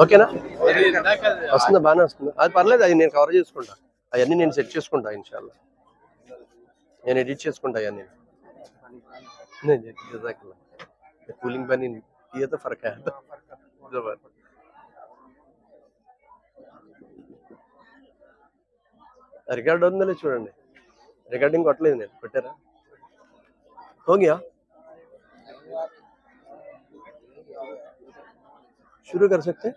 ఓకేనా? వస్తుందా? బాగానే వస్తుందా? అది పర్లేదు, అది నేను కవర్ చేసుకుంటా. అవన్నీ నేను సెట్ చేసుకుంటా ఇన్షాల్లా. నేను ఎడిట్ చేసుకుంటా అవన్నీ. కూలింగ్ పని ये तो फर्क है रिकॉर्ड ఉందలే చూడండి. రికార్డింగ్ కొట్టలేదు నేను. పెట్టారా? हो गया? शुरू कर सकते?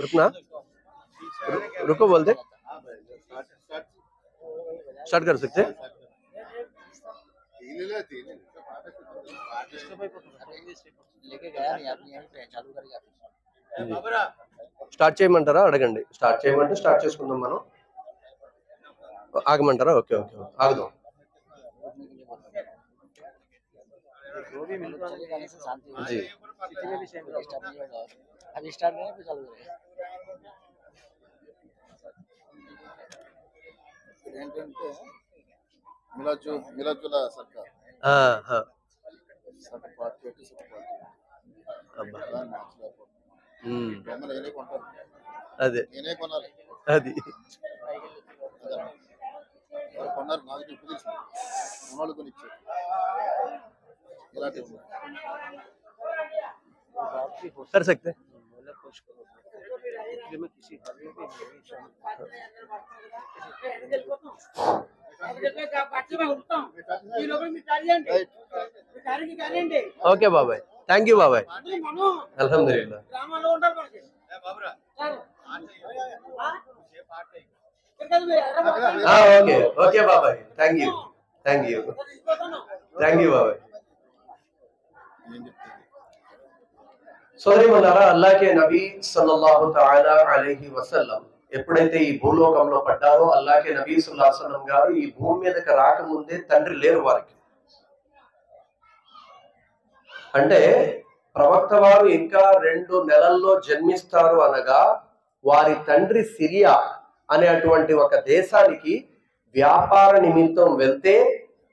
रुकना, रुको बोलते स्टार्ट कर सकते? స్టార్ట్ చేయమంటారా? అడగండి. స్టార్ట్ చేయమంటే స్టార్ట్ చేసుకుందాం మనం. ఆగమంటారా? Okay okay ఆగుదాం. जी మిలజుల సర్కార్ అదే అది కొన్నారు. నాకు ఇప్పుడు తెలుసు కొనాలి కొనిచ్చారు. कर सकते हैं? ఓకే బాబాయ్, థ్యాంక్ యూ బాబాయ్. అల్హమ్దులిల్లాహ్. ఓకే ఓకే బాబాయ్, thank you thank you thank you బాబాయ్. సోదరిమన్నారా, అల్లాహ్కే నబీ సల్లల్లాహు తఆలా అలైహి వసల్లం ఎప్పుడైతే ఈ భూలోకంలో పడ్డారో, అల్లాహ్కే నబీ సల్లల్లాహు అలైహి వసల్లం గారు ఈ భూమి మీదకి రాకముందే తండ్రి లేరు వారికి. అంటే ప్రవక్త వారు ఇంకా 2 నెలల్లో జన్మిస్తారు అనగా వారి తండ్రి సిరియా అనేటువంటి ఒక దేశానికి వ్యాపార నిమిత్తం వెళ్తే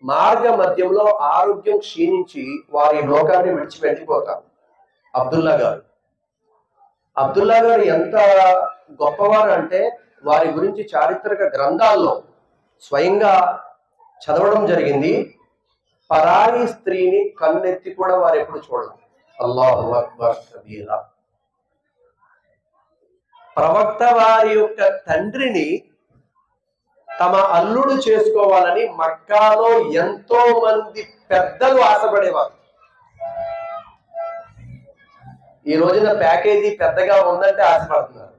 మార్గ మధ్యంలో ఆరోగ్యం క్షీణించి వారి లోకాన్ని విడిచి వెళ్ళిపోతారు. అబ్దుల్లా గారు ఎంత గొప్పవారు అంటే వారి గురించి చారిత్రక గ్రంథాల్లో స్వయంగా చదవడం జరిగింది. పరాయి స్త్రీని కన్నెత్తి కూడా వారు ఎప్పుడు చూడలేదు. అల్లాహు అక్బర్ కబీరా. ప్రవక్త వారి యొక్క తండ్రిని తమ అల్లుడు చేసుకోవాలని మక్కాలో ఎంతో మంది పెద్దలు ఆశపడేవారు. ఈ రోజున ప్యాకేజీ పెద్దగా ఉందంటే ఆశపడుతున్నారు.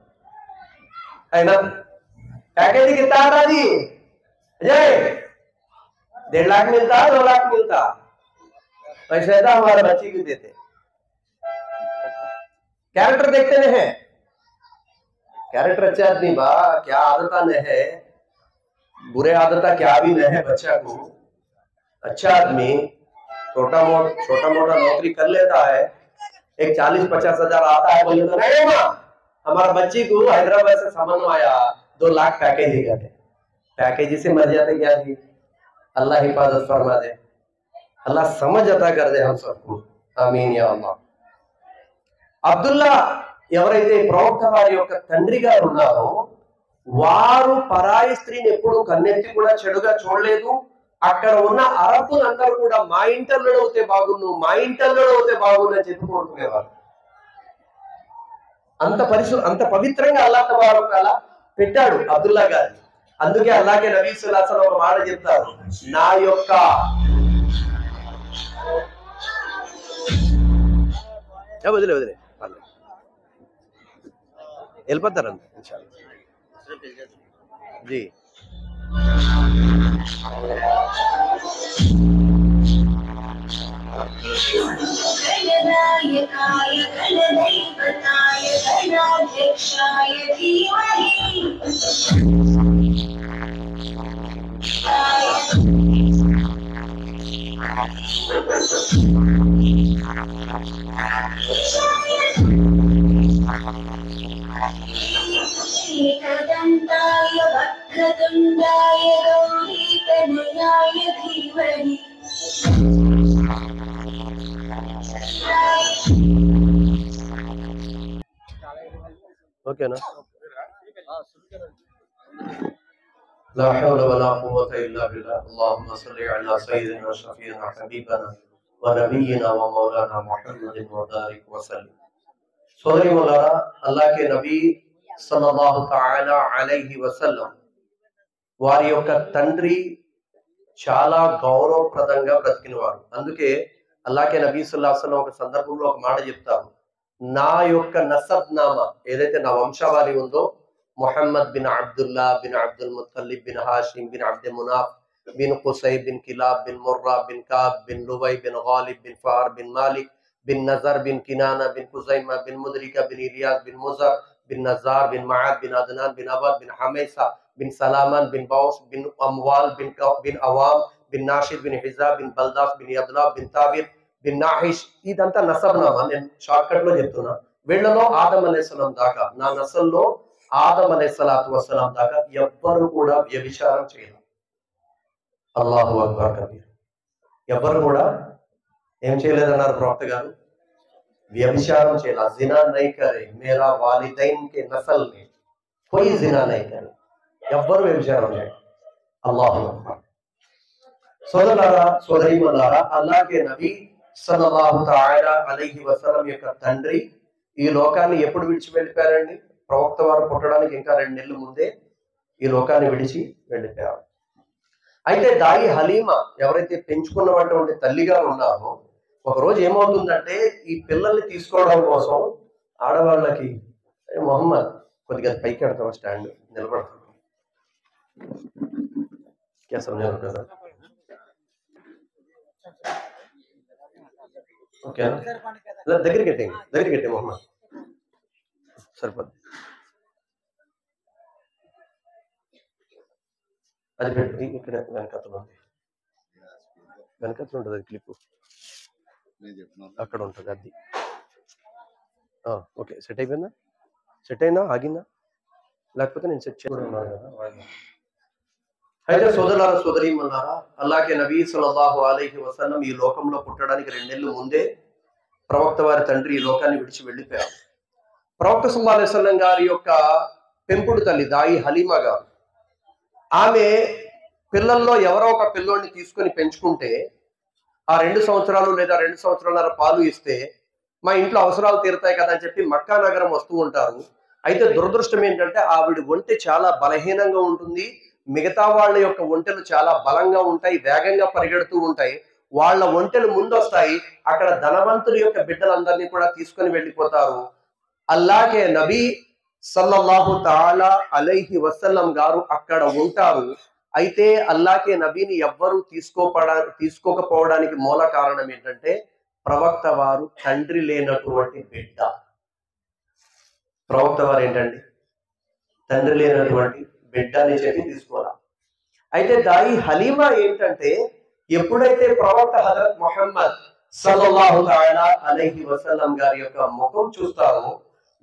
అయినా ప్యాకేజీ कितना आता जी? अजय 1.5 लाख मिलता, 2 लाख मिलता, पैसे था हमारे बच्चे को देते. कैरेक्टर देखते नहीं है. कैरेक्टर अच्छा आदमी बा, क्या आदत नहीं है, बुरे आदत क्या भी नहीं है बच्चा को. अच्छा आदमी छोटा मोटा नौकरी कर लेता है, एक 40-50 हजार आता है, बोले तो नहीं माँ हमारा बच्ची को हैदराबाद से सामान आया 2 लाख पैकेज कहते. पैकेज से मर जाते क्या जी? अल्लाह हिफाजत फरमा दे, अल्लाह समझ अता कर दे हम सबको. आमीन या अल्लाह. అబ్దుల్లా ఎవరైతే ప్రవక్త వారి యొక్క తండ్రి గారు ఉన్నారో వారు పరాయి స్త్రీని ఎప్పుడు కన్నెత్తి కూడా చెడుగా చూడలేదు. అక్కడ ఉన్న అరబ్బులందరూ కూడా మా ఇంటల్లుడు అవుతే బాగుండు, మా ఇంటల్లుడు అవుతే బాగుండు అని చెప్పి కోరుకునేవారు. అంత పవిత్రంగా అల్లాహ్ తబారక తఆలా పెట్టాడు అబ్దుల్లా గారిని. అందుకే అల్లాహ్కే నబీ సల్లల్లాహు అలైహి వసల్లం ఒక మాట చెప్తారు, నా యొక్క వదిలే వెళ్ళిపోతారంట ఇన్షాల్లా. जी एकदन्ताय वक्रतुण्डाय गौरीतनयाय धीमहि ఓకేనా? لا حول ولا قوة إلا بالله. اللهم صل على سيدنا شفيعنا حبيبنا ونبينا ومولانا محمد وبارك وسلم. సోదరి మొలారా, అల్లాహ్ కే నబీ సల్లల్లాహు తఆలా అలైహి వసల్లం వారి యొక్క తండ్రి చాలా గౌరవప్రదంగా బ్రతికినవారు. అందుకే అల్లాహ్ కే నబీ సల్లల్లాహు అలైహి వసల్లం ఒక సందర్భంలో ఒక మాట చెప్తారు, నా యొక్క నసబ్ నామా ఏదైతే నా వంశావళి ఉందో, Mohammed bin Abdullah bin Abdul Muttalib bin Hashim bin Abdul Munaf bin Qusai bin Kilab bin Murrah bin Kaab bin Luai bin Ghalib bin Fahr bin Malik bin Nazar bin Kinana bin Khuzaima bin Mudrika bin Ilyas bin Muzar bin Nizar bin Maad bin Adnan bin Abad bin Hamaisa bin Salaman bin Baus bin Amwal bin Awam bin Nashid bin Hijab bin Baldas bin Yadla bin తాబిర్ bin నాహిష్. ఇదంతా నసబ్ నామా. నేను short cut లో చెప్తున్నా. వీళ్ళలో ఆదం అలైహిస్సలాం దాకా, నా నసల్లో ఆదం అలైహిస్సలాతు వస్సలాం దాకా ఎవ్వరు కూడా వ్యభిచారం చేయరు. అల్లాహు అక్బర్ కబీర్. ఎవ్వరు కూడా ఏం చేయలేదన్నారు ప్రవక్త గారు? వ్యభిచారం చేయాలి. జినా నహీ కరే, మేరా వాలిదైన్ కే నసల్ మే కోయి జినా నహీ కరే. ఎవ్వరు వ్యభిచారం చేయరు. అల్లాహు అక్బర్. సోదరులారా, సోదరీమణులారా, అల్లాహ్ కే నబీ సల్లల్లాహు తఆలా అలైహి వసల్లం యొక్క తండ్రి ఈ లోకాన్ని ఎప్పుడు విడిచి వెళ్ళిపోయారండి? ప్రవక్త వారు పుట్టడానికి ఇంకా 2 నెలల ముందే ఈ లోకాన్ని విడిచి వెళ్ళిపోయారు. అయితే దాయి హలీమా ఎవరైతే పెంచుకున్నటువంటి తల్లిగారు ఉన్నారో, ఒకరోజు ఏమవుతుందంటే ఈ పిల్లల్ని తీసుకోవడం కోసం ఆడవాళ్ళకి, మొహమ్మద్ కొద్దిగా పైకి పెడతాం, స్టాండ్ నిలబడతాం, కదా ఓకేనా? దగ్గరికి పెట్టే మొహమ్మద్ సరిపోద్ది. అది పెట్టు, ఇక్కడ వెనకతలు ఉంది, వెనకతలు ఉంటుంది అది క్లిప్ అక్కడ ఉంటుంది అది. ఓకే, సెట్ అయిపోయిందా? సెట్ అయిందా? ఆగిందా? లేకపోతే నేను సెట్ చేయడం కదా. అయితే సోదరులారా, సోదరీమణులారా, అల్లాహ్ కే నబీ సల్లల్లాహు అలైహి వసల్లం ఈ లోకంలో పుట్టడానికి 2 నెలల ముందే ప్రవక్త వారి తండ్రి ఈ లోకాన్ని విడిచి వెళ్ళిపోయారు. ప్రవక్త సల్లల్లాహు అలైహి వసల్లం గారి యొక్క పెంపుడు తల్లి దాయి హలీమా గారు, ఆమె పిల్లల్లో ఎవరో ఒక పిల్లోడిని తీసుకొని పెంచుకుంటే ఆ 2 సంవత్సరాలు లేదా 2 సంవత్సరాల పాలు ఇస్తే మా ఇంట్లో అవసరాలు తీరుతాయి కదా అని చెప్పి మక్కా నగరం వస్తూ ఉంటారు. అయితే దురదృష్టం ఏంటంటే ఆవిడ ఒంటె చాలా బలహీనంగా ఉంటుంది. మిగతా వాళ్ళ యొక్క ఒంటెలు చాలా బలంగా ఉంటాయి, వేగంగా పరిగెడుతూ ఉంటాయి. వాళ్ళ ఒంటెలు ముందొస్తాయి. అక్కడ ధనవంతుల యొక్క బిడ్డలందరినీ కూడా తీసుకొని వెళ్ళిపోతారు. అల్లాహ్ కే నబీ సల్లల్లాహు తఆలా అలైహి వసల్లం గారు అక్కడ ఉంటారు. అయితే అల్లాహ్ కే నబీని ఎవ్వరూ తీసుకోకపోవడానికి మూల కారణం ఏంటంటే ప్రవక్త వారు తండ్రి లేనటువంటి బిడ్డ. ప్రవక్త వారు ఏంటండి? తండ్రి లేనటువంటి బిడ్డ అని చెప్పి తీసుకోవాలి. అయితే దాయి హలీమా ఏంటంటే, ఎప్పుడైతే ప్రవక్త హజరత్ ముహమ్మద్ సల్లల్లాహు తఆలా అలైహి వసల్లం గారి యొక్క ముఖం చూస్తారో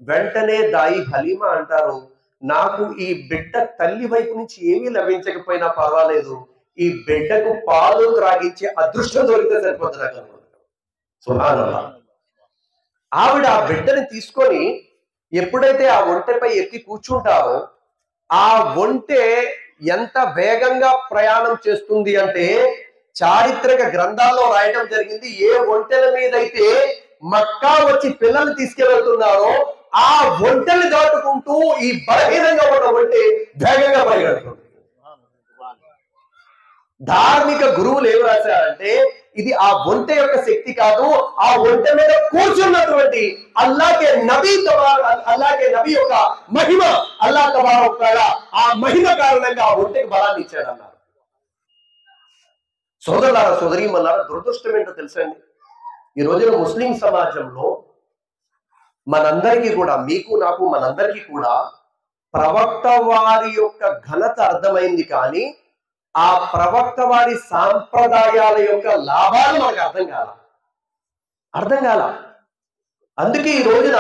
వెంటనే దాయి హలీమా అంటారు, నాకు ఈ బిడ్డ తల్లి వైపు నుంచి ఏమీ లభించకపోయినా పర్వాలేదు, ఈ బిడ్డకు పాలు త్రాగించే అదృష్టం దొరికితే సరిపోతుంది. సుబ్హానల్లాహ్. ఆవిడ ఆ బిడ్డని తీసుకొని ఎప్పుడైతే ఆ ఒంటెపై ఎక్కి కూర్చుంటారో ఆ ఒంటె ఎంత వేగంగా ప్రయాణం చేస్తుంది అంటే చారిత్రక గ్రంథాల్లో రాయడం జరిగింది, ఏ ఒంటెల మీద అయితే మక్కా వచ్చి పిల్లల్ని తీసుకెళ్తున్నారో ఆ ఒంటెల్ని దాటుకుంటూ ఈ బలహీనంగా ఉన్న ఒంటె వేగంగా పరిగెడుతుంది. ధార్మిక గురువులు ఏం రాశారంటే ఇది ఆ ఒంటె యొక్క శక్తి కాదు, ఆ ఒంటె మీద కూర్చున్నటువంటి అల్లాహ్ కే నబీ యొక్క మహిమ. అల్లాహ్ తబారక్ తఆలా ఆ మహిమ కారణంగా ఆ ఒంటెకి బలాన్ని ఇచ్చాడన్నారు. సోదరులారా, సోదరీమణులారా, దురదృష్టం ఏంటో తెలుసండి, ఈ రోజున ముస్లిం సమాజంలో మనందరికీ కూడా, మీకు నాకు మనందరికీ కూడా ప్రవక్త వారి యొక్క ఘనత అర్థమైంది, కానీ ఆ ప్రవక్త వారి సాంప్రదాయాల యొక్క లాభాలు మనకు అర్థం కాల. అందుకే ఈ రోజున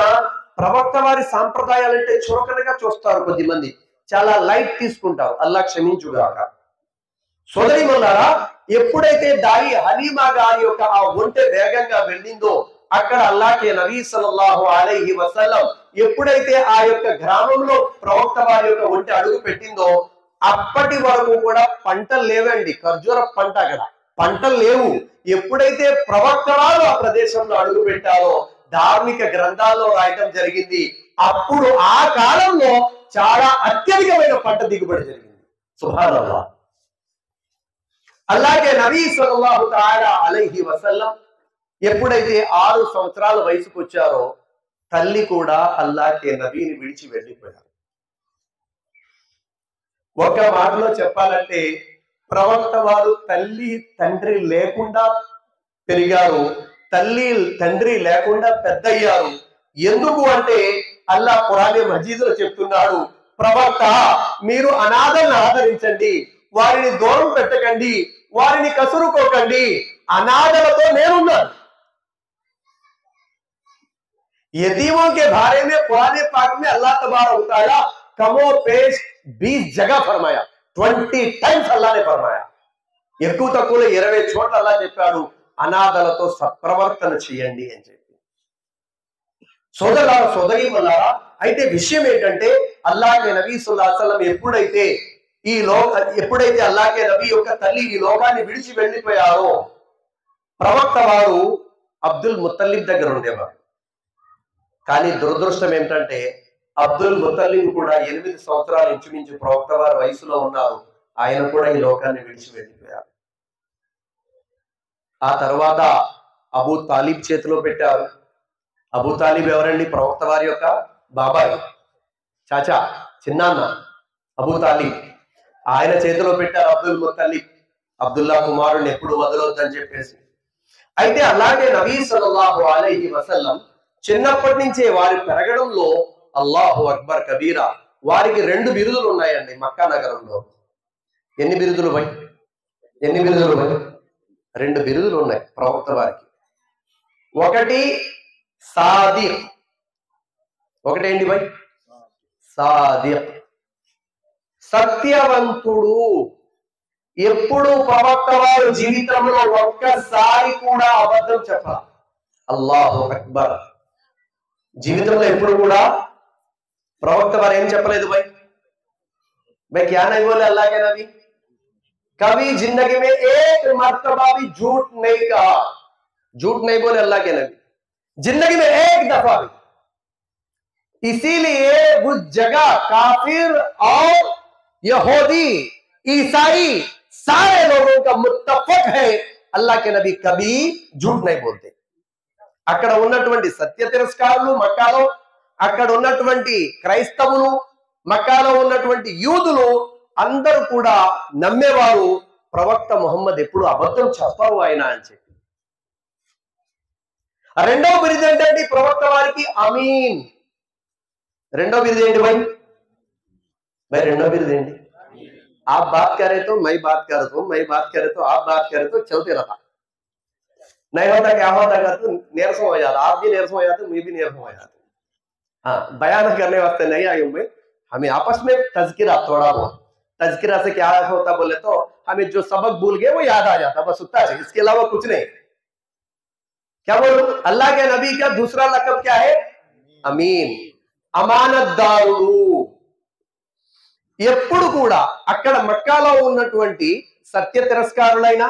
ప్రవక్త వారి సాంప్రదాయాలంటే చురకనగా చూస్తారు, కొద్దిమంది చాలా లైట్ తీసుకుంటారు. అల్లా క్షమించుగాక. సోదరి మల్లారా, ఎప్పుడైతే దాయి హలీమా గారి యొక్క ఆ ఒంటె వేగంగా వెళ్ళిందో అక్కడ అల్లాహ్కే నబీ సల్లల్లాహు అలైహి వసల్లం ఎప్పుడైతే ఆ యొక్క గ్రామంలో ప్రవక్త వారి యొక్క ఒంటె అడుగు పెట్టిందో అప్పటి వరకు కూడా పంటలు లేవండి. ఖర్జూర పంట అక్కడ పంటలు లేవు. ఎప్పుడైతే ప్రవక్త వారు ఆ ప్రదేశంలో అడుగు పెట్టారో ధార్మిక గ్రంథాల్లో రాయటం జరిగింది. అప్పుడు ఆ కాలంలో చాలా అత్యధికమైన పంట దిగుబడి జరిగింది. సుబ్హానల్లాహ్. అల్లాహ్కే నబీ సల్లల్లాహు తఆలా అలైహి వసల్లం ఎప్పుడైతే 6 సంవత్సరాల వయసుకు వచ్చారో తల్లి కూడా అల్లాహ్కే నబీని విడిచి వెళ్ళిపోయారు. ఒక మాటలో చెప్పాలంటే ప్రవక్త వారు తల్లి తండ్రి లేకుండా పెరిగారు, తల్లి తండ్రి లేకుండా పెద్దయ్యారు. ఎందుకు అంటే అల్లా ఖురాన్ మజీదులో చెప్తున్నాడు, ప్రవక్త మీరు అనాథలను ఆదరించండి, వారిని దూరం పెట్టకండి, వారిని కసురుకోకండి, అనాథలతో నేనున్నాను. यतीमों के बारे में कुरान पाक में अल्लाह तबारक व तआला कमो पेश 20 जगह फरमाया, 20 टाइम्स अल्लाह ने फरमाया. ఎక్కువ తక్కువలో 20 చోట్ల అల్లాహ్ చెప్పాడు అనాథలతో సత్ప్రవర్తన చేయండి అని చెప్పి. సోదరులారా, సోదరి మల్లారా, అయితే విషయం ఏంటంటే అల్లాహ్కే నబీ సల్లల్లాహు అలైహి వసల్లం ఎప్పుడైతే అల్లాహ్కే నబీ యొక్క తల్లి ఈ లోకాన్ని విడిచి వెళ్ళిపోయారో ప్రవక్త వారు అబ్దుల్ ముత్తలిబ్ దగ్గర ఉండేవారు. కానీ దురదృష్టం ఏమిటంటే అబ్దుల్ ముత్తలిబ్ కూడా 8 సంవత్సరాలు ఇంచుమించు ప్రవక్త వారి వయసులో ఉన్నారు. ఆయన కూడా ఈ లోకాన్ని విడిచి వెళ్ళిపోయారు. ఆ తర్వాత అబూ తాలిబ్ చేతిలో పెట్టారు. అబూ తాలిబ్ ఎవరండి? ప్రవక్త వారి యొక్క బాబాయ్, చాచా, చిన్నాన్న అబూ తాలిబ్. ఆయన చేతిలో పెట్టారు అబ్దుల్ ముత్తలిబ్, అబ్దుల్లా కుమారుని ఎప్పుడు వదలొద్దని చెప్పేసి. అయితే అలాగే నబీ సల్లల్లాహు అలైహి వసల్లం చిన్నప్పటి నుంచే వారి పెరగడంలో అల్లాహు అక్బర్ కబీరా వారికి 2 బిరుదులు ఉన్నాయండి మక్కా నగరంలో. ఎన్ని బిరుదులు భయ్? 2 బిరుదులు ఉన్నాయి ప్రవక్త వారికి. ఒకటి సాదిక్, ఒకటేంటి భయ్? సాదిక్, సత్యవంతుడు. ఎప్పుడు ప్రవక్త వారు జీవితంలో ఒక్కసారి కూడా అబద్ధం చెప్పాలి. అల్లాహు అక్బర్. జీవితంలో ఎప్పుడు కూడా ప్రవక్త వారు ఏం చెప్పలేదు భయ్? भाई क्या नहीं बोले अल्लाह के नबी? कभी जिंदगी में एक मर्तबा भी झूठ नहीं कहा, झूठ नहीं बोले अल्लाह के नबी जिंदगी में एक दफा भी. इसीलिए उस जगह काफिर और यहूदी ईसाई सारे लोगों का मुत्तफक है अल्लाह के नबी कभी झूठ नहीं बोलते. అక్కడ ఉన్నటువంటి సత్య తిరస్కారులు మక్కాలో, అక్కడ ఉన్నటువంటి క్రైస్తవులు, మక్కాలో ఉన్నటువంటి యూదులు అందరూ కూడా నమ్మేవారు ప్రవక్త ముహమ్మద్ ఎప్పుడు అబద్ధం చెప్పరు ఆయన అని చెప్పి. రెండవ బిరుదు ఏంటంటే ప్రవక్త వారికి అమీన్. రెండవ బిరుదు ఏంటి భాయ్? రెండవ బిరుదు ఏంటి? आप बात करे तो मैं बात करता हूं, मैं बात करे तो आप बात करे तो चलते रहता. नहीं होता क्या होता तो नीरसम हो जाता, आप भी नीरसम हो जाते, मैं भी नीरसम हो जाता. हाँ, बयान करने वास्ते नहीं आई हूं मैं. हमें आपस में तज़किरा, थोड़ा बहुत तज़किरा से क्या होता बोले तो हमें जो सबक भूल गए वो याद आ जाता, बस उतना है, इसके अलावा कुछ नहीं. क्या बोलूं? अल्लाह के नबी का दूसरा लक़ब क्या है? अमीन, अमानतदारुడు. ఎప్పుడు కూడా అక్కడ మక్కాలో ఉన్నటువంటి సత్య తిరస్కారులైన,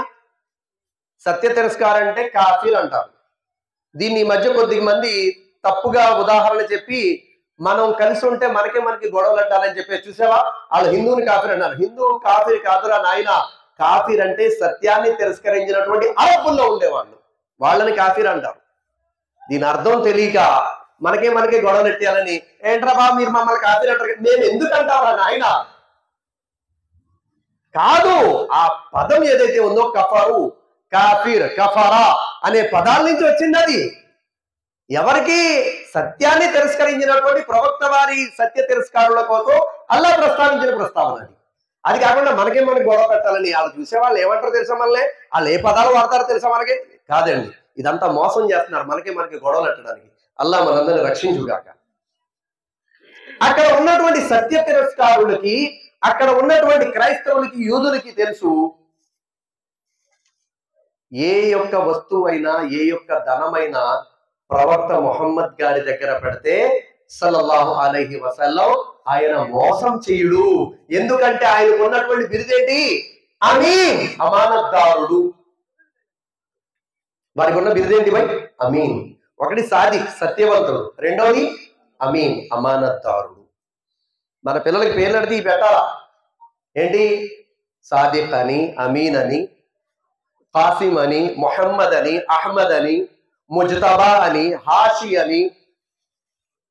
సత్య తిరస్కారం అంటే కాఫీర్ అంటారు. దీన్ని ఈ మధ్య కొద్ది మంది తప్పుగా ఉదాహరణ చెప్పి మనం కలిసి ఉంటే మనకి గొడవలు అంటారని చెప్పి చూసావా, వాళ్ళు హిందూని కాఫీర్ అన్నారు. హిందూ కాఫీర్ కాదురా నాయన. కాఫీర్ అంటే సత్యాన్ని తిరస్కరించినటువంటి అరబ్బుల్లో ఉండేవాళ్ళు, వాళ్ళని కాఫీర్ అంటారు. దీని అర్థం తెలియక మనకి గొడవలు ఎట్టాలని, ఏంట్రా బా మీరు మమ్మల్ని కాఫీర్ అంటారు, మేము ఎందుకు అంటారా నాయన? కాదు, ఆ పదం ఏదైతే ఉందో కఫరు, కాఫీర్, కఫరా అనే పదాల నుంచి వచ్చింది. అది ఎవరికి? సత్యాన్ని తిరస్కరించినటువంటి ప్రవక్త వారి సత్య తిరస్కారుల కోసం అల్లా ప్రస్తావించిన ప్రస్తావన అది. అది కాకుండా మనకి గొడవ పెట్టాలని వాళ్ళు చూసే వాళ్ళు ఏమంటారు తెలుసా? మళ్ళీ వాళ్ళు ఏ పదాలు వాడతారో తెలుసా మనకి? కాదండి, ఇదంతా మోసం చేస్తున్నారు మనకి గొడవలు పెట్టడానికి. అల్లా మనందరిని రక్షించుగాక. అక్కడ ఉన్నటువంటి సత్య తిరస్కారులకి, అక్కడ ఉన్నటువంటి క్రైస్తవులకి, యూదులకి తెలుసు ఏ యొక్క వస్తువైనా, ఏ యొక్క ధనమైనా ప్రవక్త ముహమ్మద్ గారి దగ్గర పెడితే సల్లల్లాహు అలైహి వసల్లం ఆయన మోసం చేయుడు. ఎందుకంటే ఆయనకు ఉన్నటువంటి బిరుదేంటి? అమీన్, అమానత్దారుడు. వారికి ఉన్న బిరుదేంటి భయ్? అమీన్. ఒకటి సాదిక్, సత్యవంతుడు. రెండోది అమీన్, అమానత్దారుడు. మన పిల్లలకి పేర్లు అడిగి పెట్టాలా? ఏంటి? సాదిక్ అని, అమీన్ అని, కాసిం అని, మొహమ్మద్ అని, అహ్మద్ అని, ముజ్తబా అని, హాషి అని,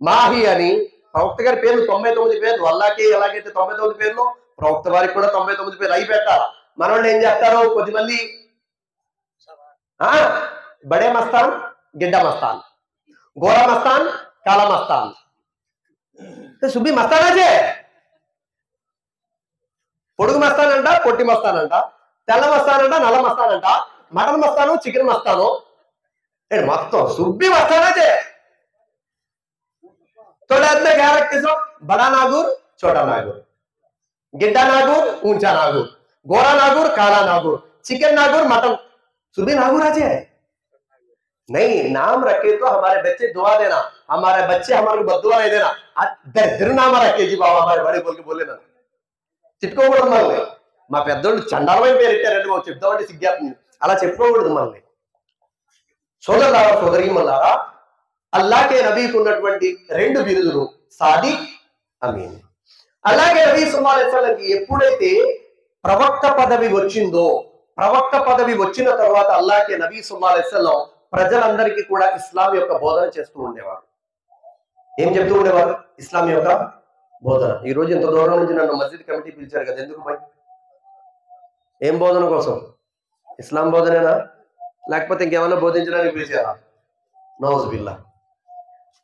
మాహి అని. ప్రవక్త గారి పేర్లు 99 పేర్లు. అల్లాకే ఎలాగైతే 99 పేర్లు, ప్రవక్త వారికి కూడా 99 పేర్లు అయి పెట్టాలా. మనోళ్ళు ఏం చేస్తారు? కొద్దిమంది బడే మస్తాన్, గిడ్డ మస్తాన్, గోరా మస్తాన్, కాలా మస్తాన్, సుబ్బి మస్తానాజే. పొడుగు మస్తానంట, పొట్టి మస్తానంట, తెల్ల మస్తానంట, నల్ల మస్తానంట, మటన్ మస్తాను, చికెన్ మస్తాను, మొత్తం సుబ్బి మస్తానాజే. थोड़ा इतने ख्याल रखते सो, बड़ा नागुर, छोटा नागुर, गिड्डा नागुर, ऊंचा नागुर, गोरा नागुर, काला नागुर, चिकन नागुर, मटन, सुबह नागुर आज है नहीं। नाम रखे तो हमारे बच्चे दुआ देना, हमारे बच्चे हमारे बद्दुआ नहीं देना। दरिद्र नाम रखे जी बाबा हमारे बड़े बोल के बोले ना తిట్టుకోకూడదు. మనల్ని మా పెద్దోళ్ళు చండాలమైన పేరు పెట్టారంటే మాకు చెప్తామంటే సిగ్గుతుంది. అలా చెప్పుకోకూడదు మనల్ని. సోదరులారా, సోదరీమణులారా, అల్లాకే నబీకి ఉన్నటువంటి 2 బిరుదులు సాదిక్, అమీన్. అలాగే నబీ సల్లల్లాహు అలైహి వసల్లంకి ఎప్పుడైతే ప్రవక్త పదవి వచ్చిందో, ప్రవక్త పదవి వచ్చిన తర్వాత అల్లాకే నబీ సల్లల్లాహు అలైహి వసల్లం ప్రజలందరికీ కూడా ఇస్లాం యొక్క బోధన చేస్తూ ఉండేవారు. ఏం చెప్తూ ఉండేవారు? ఇస్లాం యొక్క బోధన. ఈ రోజు ఇంత దూరం నుంచి నన్ను మస్జిద్ కమిటీ పిలిచారు కదా, ఎందుకు భయ్? ఏం బోధన కోసం? ఇస్లాం బోధనేనా, లేకపోతే ఇంకేమైనా బోధించడానికి పిలిచారా? నౌజ్ బిల్లా.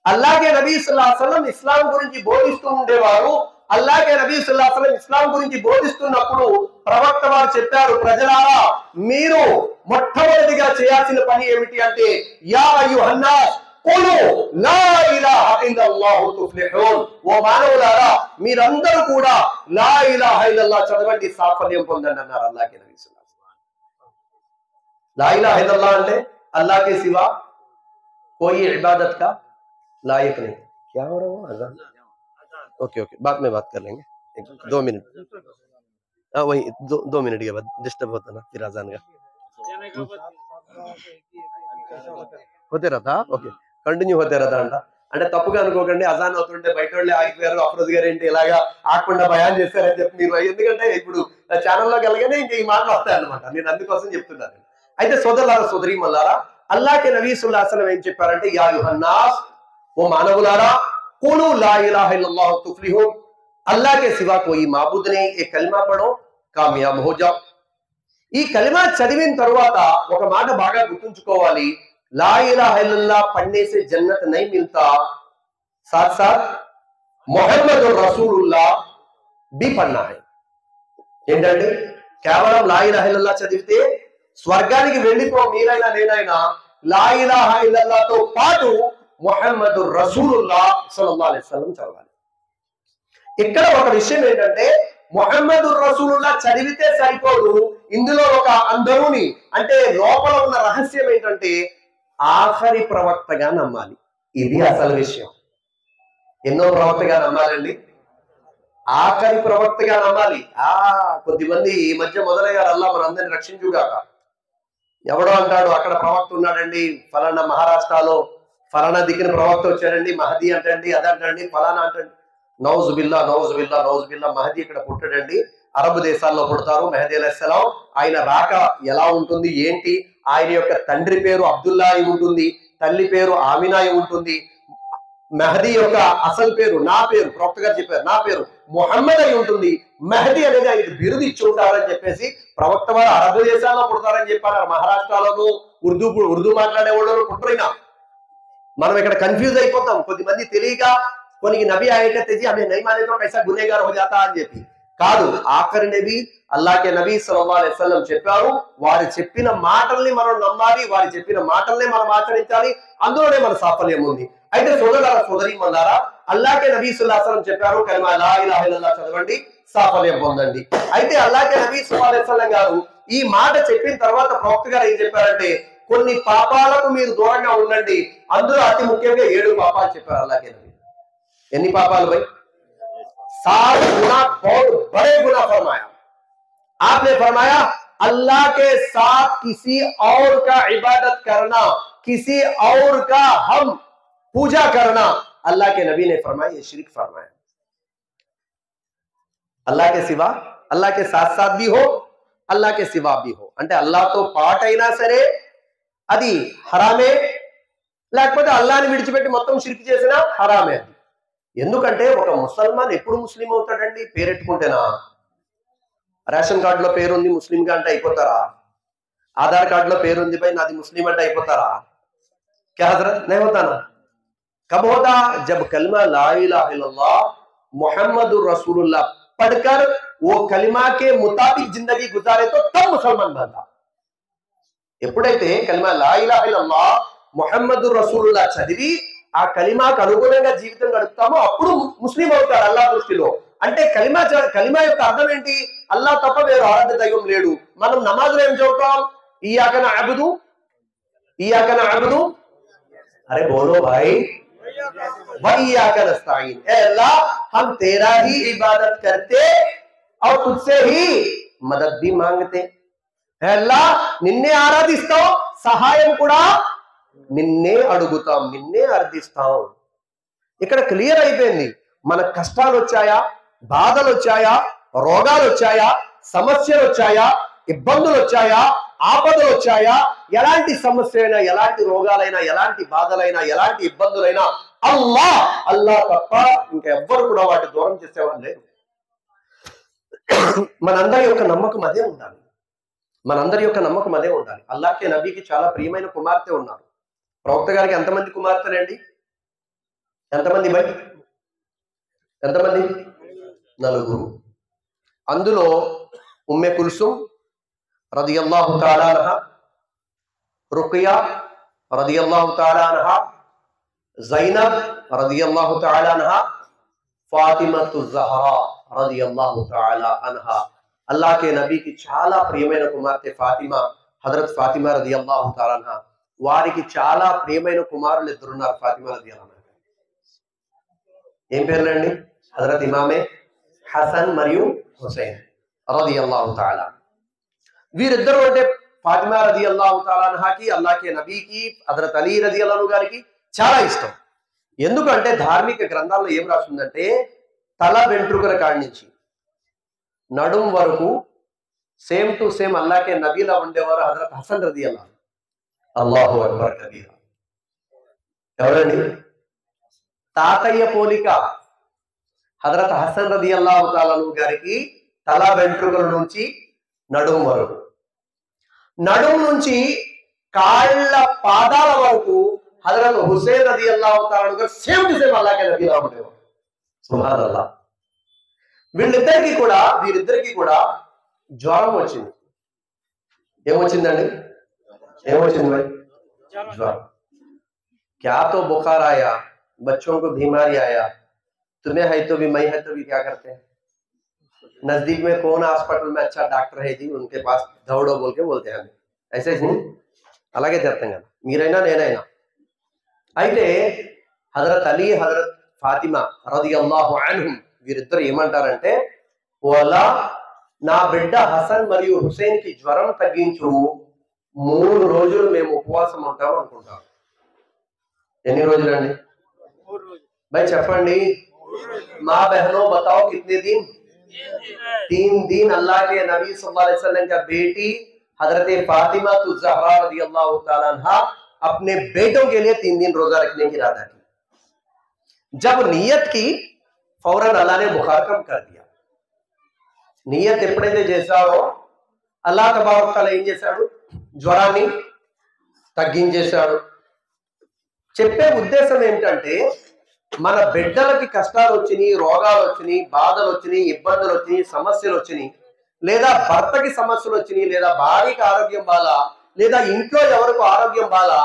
అల్లాగే నబీ సల్లల్లాహు అలైహి వసల్లం ఇస్లాం గురించి బోధిస్తూ ఉండేవారు. అల్లాగే నబీ సల్లల్లాహు అలైహి వసల్లం ఇస్లాం గురించి బోధిస్తున్నప్పుడు ప్రవక్త వారు చెప్పారు, ప్రజలారా మీరు మొట్టమొదటిగా చేయాల్సిన పని ఏమిటి అంటే, యా అయ్యుహన్నాస్ ఖులు లా ఇలాహ ఇల్లల్లాహు తుఫ్లిహూన్. ఓ మానవులారా మీరందరూ కూడా లా ఇలాహ ఇల్లల్లాహ్ చదవండి, సాఫల్యం పొందండి అన్నారు అల్లాగే నబీ సల్లల్లాహు అలైహి వసల్లం. లా ఇలాహ ఇల్లల్లాహ్ అంటే अल्लाह के सिवा कोई इबादत का लायक नहीं। क्या हो रहा है? अजान? ओके ओके, बाद में बात कर लेंगे, 2 मिनट। हाँ वही 2 मिनट के बाद डिस्टर्ब होता ना फिर अजान का होते रहता। ఓకే, కంటిన్యూ होते रहता అంట. అంటే తప్పుగా అనుకోకండి, అజాన్ అవుతుంటే బయట వాళ్ళే ఆగిపోయారు, అఫ్రోజ్ గారు ఏంటి ఇలాగా ఆగకుండా బయాన్ చేశారని చెప్పి మీరు, ఎందుకంటే ఇప్పుడు ఛానల్లోకి వెళ్ళగానే ఇంక ఈ మాటలు వస్తాయన్నమాట. నేను అందుకోసం చెప్తున్నాను. అయితే సోదరులారా, సోదరీమణులారా, అల్లాహ్కే నబీ సల్లల్లాహు అలైహి వసల్లం ఏం చెప్పారంటే, యా అయ్యుహన్నాస్, ఓ మానవులారా, ఖులు లా ఇలాహ ఇల్లల్లాహు తుఫ్లిహూన్, अल्लाह के सिवा कोई माबूद नहीं, ये कलिमा पढ़ो कामयाब हो जाओ। ఈ కలిమా చదివిన తర్వాత ఒక మాట బాగా గుర్తుంచుకోవాలి, లా ఇలాహ ఇల్లల్లాహ్ पढ़ने से जन्नत नहीं मिलता, साथ साथ మొహమ్మదుర్ రసూలుల్లాహ్ भी पढ़ना है। ఏంటంటే కేవలం లా ఇలాహ ఇల్లల్లాహ్ చదివితే స్వర్గానికి వెళ్ళిపో మీరైనా నేనైనా, లా ఇలాహ ఇల్లల్లాహ్ తో పాటు మొహమ్మదుర్ రసూలుల్లాహ్ సల్లల్లాహు అలైహి వసల్లం చదవాలి। ఇక్కడ ఒక విషయం ఏంటంటే, మొహమ్మదుర్ రసూలుల్లాహ్ చదివితే సరిపోదు, ఇందులో ఒక అందరూని అంటే లోపల ఉన్న రహస్యం ఏంటంటే ఆఖరి ప్రవక్తగా నమ్మాలి। ఇది అసలు విషయం। ఎన్నో ప్రవక్తగా నమ్మాలండి? ఆఖరి ప్రవక్తగా నమ్మాలి। కొద్దిమంది ఈ మధ్య మొదలయ్యారు, అల్లా మనందరిని రక్షించుగాక। ఎవడో అంటాడు అక్కడ ప్రవక్త ఉన్నాడండి, ఫలానా మహారాష్ట్రలో ఫలానా దిక్కున ప్రవక్త వచ్చాడండి, మహదీ అంటండి, అదంటండి, ఫలానా అంటండి। నౌజ్ బిల్లా నౌజ్ బిల్లా నౌజ్ బిల్లా, మహదీ ఇక్కడ పుట్టాడండి, అరబ్ దేశాల్లో పుడతారు మెహదీ అలైహిస్సలాం। ఆయన రాక ఎలా ఉంటుంది ఏంటి, ఆయన యొక్క తండ్రి పేరు అబ్దుల్లా అయి ఉంటుంది, తల్లి పేరు ఆమినా అయి ఉంటుంది, మెహదీ యొక్క అసలు పేరు, నా పేరు ప్రవక్త గారు చెప్పారు, నా పేరు మొహమ్మద్ అయి ఉంటుంది, మెహదీ అనేది ఆయన బిరుదు ఇచ్చి ఉంటారని చెప్పేసి ప్రవక్త వారు అరబ్ దేశాల్లో పుడతారని చెప్పారు। మహారాష్ట్రలోను ఉర్దూ మాట్లాడే వాళ్ళు పుట్టరైనా మనం ఇక్కడ కన్ఫ్యూజ్ అయిపోతాం। కొద్దిమంది తెలియక కొన్ని నబీ आए कहते जी हमें नहीं माने तो कैसा गुनहगार हो जाता అని చెప్పి కాదు। ఆఖరి నబీ అల్లాహ్కే నబీ సల్లల్లాహు అలైహి వసల్లం చెప్పారు, వారు చెప్పిన మాటల్ని మనం నమ్మాలి, వారు చెప్పిన మాటల్ని మనం ఆచరించాలి, అందులోనే మన సాఫల్యం ఉంది। అయితే సోదరులారా, సోదరీమణులారా, అల్లాహ్కే నబీ సల్లల్లాహు అలైహి వసల్లం చెప్పారు కలిమా లా ఇలాహా ఇల్లల్లాహ్ చదవండి సాఫల్యం పొందండి. అయితే అల్లాహ్కే నబీ సల్లల్లాహు అలైహి వసల్లం గారు ఈ మాట చెప్పిన తర్వాత ప్రవక్త గారు ఏం చెప్పారంటే కొన్ని పాపాలకు మీరు దూరంగా ఉండండి, అందులో అతి ముఖ్యంగా 7 పాపాలు చెప్పారు అల్లాహ్కే నబీ. ఎన్ని పాపాలు భాయ్? 7 गुना बहुत बड़े गुना फरमाया। आपने फरमाया अल्लाह के साथ किसी और का इबादत करना, किसी और का हम पूजा करना, अल्लाह के नबी ने फरमाया ये शिर्क फरमाया। अल्लाह के सिवा, अल्लाह के साथ साथ भी हो, अल्लाह के सिवा भी हो అంటే అల్లాహ్తో పాటైనా సరే అది హరామే, లేకపోతే అల్లాహ్ని విడిచిపెట్టి మొత్తం షిర్క్ చేసినా హరామే అది. ఎందుకంటే ఒక ముసల్మాన్ ఎప్పుడు ముస్లిం అవుతాడండి? పేరెట్టుకుంటేనా? రేషన్ కార్డులో పేరుంది ముస్లింగా అంటే అయిపోతారా? ఆధార్ కార్డులో పేరుంది పై నాది ముస్లిం అంటే అయిపోతారా? क्या हजरत नहीं होता ना? कब होता? जब कलमा ला इलाहा इल्लल्लाह मुहम्मदुर रसूलुल्लाह पढ़कर वो कलिमा के मुताबिक जिंदगी गुजारे तो तब मुसलमान बनता। ఎప్పుడైతే కలిమా లా ఇలాహా ఇల్లల్లాహ్ ముహమ్మదుర్ రసూలుల్లాహ్ చదివి ఆ కలిమాకు అనుగుణంగా జీవితం గడుపుతామో అప్పుడు ముస్లిం అవుతారు అల్లాహ్ దృష్టిలో. అంటే కలిమా యొక్క అర్థం ఏంటి? అల్లాహ్ తప్ప వేరే ఆరాధ్య దైవం లేడు. మనం నమాజ్లో ఏం చదువుతాం? ఇయ్యాక నఅబుదు ఇయ్యాక నఅబుదు, अरे बोलो भाई, वइयाका नस्तईन, ए अल्लाह हम तेरा ही इबादत करते और तुझसे ही मदद भी मांगते। ए अल्लाह నిన్నే ఆరాధిస్తాం, సహాయం కూడా నిన్నే అడుగుతాం, నిన్నే అర్థిస్తాం. ఇక్కడ క్లియర్ అయిపోయింది. మన కష్టాలు వచ్చాయా, బాధలు వచ్చాయా, రోగాలు వచ్చాయా, సమస్యలు వచ్చాయా, ఇబ్బందులు వచ్చాయా, ఆపదలు వచ్చాయా, ఎలాంటి సమస్య అయినా, ఎలాంటి రోగాలైనా, ఎలాంటి బాధలైనా, ఎలాంటి ఇబ్బందులైనా అల్లాహ్ తప్ప ఇంకా ఎవ్వరు కూడా వాటి దూరం చేసేవాళ్ళు లేరు. మనందరి యొక్క నమ్మకం అదే ఉండాలి. మనందరి యొక్క నమ్మకం అదే ఉండాలి. అల్లాహ్కే నబీకి చాలా ప్రియమైన కుమార్తె ఉన్నారు. ప్రవక్త గారికి ఎంతమంది కుమార్తెలండి? ఎంతమంది బై? ఎంతమంది? 4. అందులో ఉమ్మే కుల్సుమ్ రదియల్లాహు తఆలా అన్హా, రుకియా రదియల్లాహు తఆలా అన్హా, జైనబ్ రదియల్లాహు తఆలా అన్హా, ఫాతిమతు జహరా రదియల్లాహు తఆలా అన్హా. అల్లాహ్ కే నబీకి చాలా ప్రియమైన కుమార్తె ఫాతిమా, హజరత్ ఫాతిమా రదియల్లాహు తఆలా అన్హా. వారికి చాలా ప్రియమైన కుమారులు 2 ఉన్నారు ఫాతిమా రదియల్లాహు అన్హా. ఏం పేర్లండి? హజరత్ ఇమామే హసన్ మరియు హుసైన్ రదియల్లాహు తఆలా. వీరిద్దరూ అంటే ఫాతిమా రదియల్లాహు తఆలా అన్హాకి, అల్లాహ్ కే నబీకి, హజరత్ అలీ రదియల్లాహు గారికి చాలా ఇష్టం. ఎందుకంటే ధార్మిక గ్రంథాల్లో ఏం రాస్తుందంటే తల వెంట్రుకల కాడి నుంచి నడుం వరకు సేమ్ టు సేమ్ అల్లాహ్ కే నబీలా ఉండేవారు హజరత్ హసన్ రదియల్లాహు. అల్లాహు అక్బర్ కబీరా. ఎవరండి? తాతయ్య పోలిక హజరత్ హసన్ రదియల్లాహు తఆలా గారికి తల వెంట్రుకల నుంచి నడుం వరకు, నడుం నుంచి కాళ్ళ పాదాల వరకు హజరత్ హుసేన్ రదియల్లాహు తఆలా గారు సేమ్ టు సేమ్ అల్లాహ్ కే నబీలా ఉండేవారు. సుబ్హానల్లాహ్. వీరిద్దరికి కూడా జ్వరం వచ్చింది. ఏమొచ్చిందండి? ఏమొచ్చింది భాయ్? జ్వరం. क्या तो बुखार आया, बच्चों को बीमारी आया, तुम्हें है तो भी, मैं है तो भी, क्या करते हैं? नजदीक में कौन हॉस्पिटल में अच्छा डॉक्टर है जी, उनके पास दौड़ो बोल के बोलते हैं. ऐसे ही అలాగే చేస్తాం కదా, మీరైనా నేనైనా. అయితే హజరత్ అలీ, హజరత్ ఫాతిమా రదియల్లాహు అన్హుం వీరిద్దరు ఏమంటారంటే, ఓలా నా బిడ్డ హసన్ మరియు హుసేన్ కి జ్వరం తగ్గించు, 3 రోజులు మేము ఉపవాసం ఉంటాం అనుకుంటాం. ఎన్ని రోజులండి भाई చెప్పండి? माँ बहनों बताओ कितने दिन? 3 दिन. अल्लाह के नबी सल्लल्लाहु अलैहि वसल्लम का बेटी हजरत फातिमा ज़हरा रज़ियल्लाहु ताला अन्हा अपने बेटों के लिए 3 दिन रोजा रखने की इरादा की. जब नियत की फौरन अल्लाह ने बुखार कम कर दिया. నియత్ ఎప్పుడైతే చేశారో అల్లాహ్ తబారక్ తఆలా ఏం చేశాడు? జ్వరాన్ని తగ్గించేశాడు. చెప్పే ఉద్దేశం ఏంటంటే మన బిడ్డలకి కష్టాలు వచ్చినాయి, రోగాలు వచ్చినాయి, బాధలు వచ్చినాయి, ఇబ్బందులు వచ్చినాయి, సమస్యలు వచ్చినాయి, లేదా భర్తకి సమస్యలు వచ్చినాయి, లేదా భార్యకి ఆరోగ్యం బాలా, లేదా ఇంట్లో ఎవరికి ఆరోగ్యం బాలా,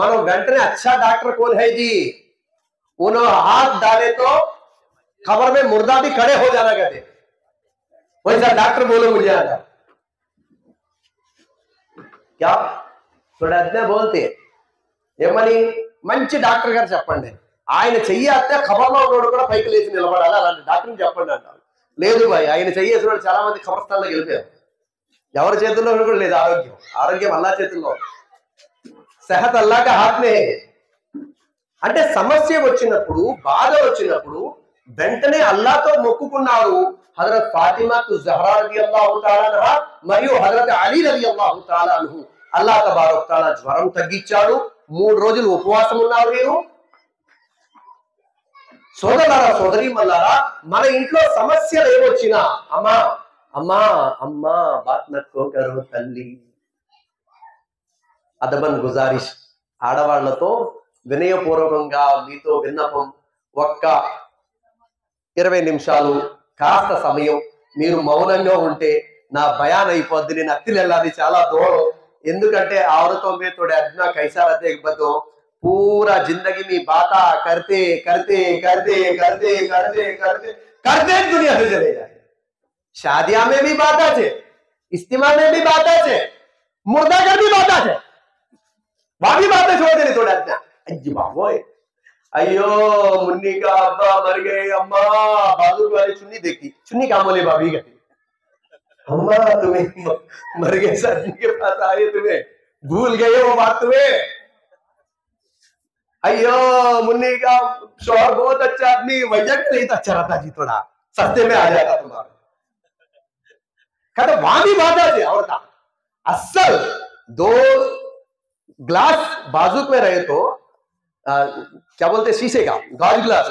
మనం వెంటనే అచ్చా డాక్టర్ కోన్ హై జీ, उन्होंने हाथ डाले तो खबर में मुर्दा भी खड़े हो जाना कहते, वैसा डॉक्टर बोलो मुझे आजा क्या थोड़ा बोलते ఏమని మంచి డాక్టర్ గారు చెప్పండి, ఆయన చెయ్యేస్తే ఖబర్లో ఉన్నోడు కూడా పైకి లేచి నిలబడాలి, అలాంటి డాక్టర్ని చెప్పండి అంటారు. లేదు భాయ్, ఆయన చెయ్యేసిన వాళ్ళు చాలా మంది ఖబర్స్థాన్లోకి వెళ్ళిపోయారు. ఎవరి చేతుల్లో కూడా లేదు ఆరోగ్యం, ఆరోగ్యం అల్లా చేతుల్లో. సెహత్ అల్లాహ్ హాత్ మే. అంటే సమస్య వచ్చినప్పుడు, బాధ వచ్చినప్పుడు వెంటనే అల్లాహ్తో మొక్కుకున్నారు. హజరత్ ఫాతిమా జహ్రా రలియల్లాహు తఆలా అన్హా మరియు హజరత్ అలీ రలియల్లాహు తఆలా అన్హు అల్లాహ్ తబారక్ తఆలా జ్వరం తగ్గించాడు. 3 రోజులు ఉపవాసం ఉన్నారు వీరు. సోదరులారా, సోదరి మల్లారా, మన ఇంట్లో సమస్యలు ఏమొచ్చినా అమ్మా అమ్మా అమ్మా బాత్ నక్కో కరో తల్లి, అదబన్ గుజారిష్, ఆడవాళ్లతో వినయపూర్వకంగా మీతో విన్నపం, ఒక్క 20 నిమిషాలు కాస్త సమయం మీరు మౌనంగా ఉంటే నా భయాన్ అయిపోద్ది, నేను అత్తిలు వెళ్ళాలి చాలా దూరం. ఎందుకంటే औरतों में थोड़े अदना कैसा रहते एक बतो पूरा जिंदगी में बाता करते करते करते करते करते करते करते दुनिया से चले जाए. शादिया में भी बाता है, इस्तिमा में भी बाता है, मुर्दा घर भी बाता है, वहां भी बातें छोड़ देनी थोड़ा अदना. अजी बाबो अयो मुन्नी का अब्बा मर गए, अम्मा बाजू वाली चुन्नी देखी, चुन्नी काम बोले भाभी कहती, अम्मा तुम्हें मर गए सजनी के पास आए, तुम्हें भूल गए वो बात तुम्हें. अयो मुन्नी का शौहर बहुत अच्छा आदमी, वजह नहीं तो अच्छा रहता जी, थोड़ा सस्ते में आ जाता तुम्हारा. कहते वहां भी बात है औरत असल 2 ग्लास बाजू में रहे तो क्या बोलते शीशे का गाज ग्लास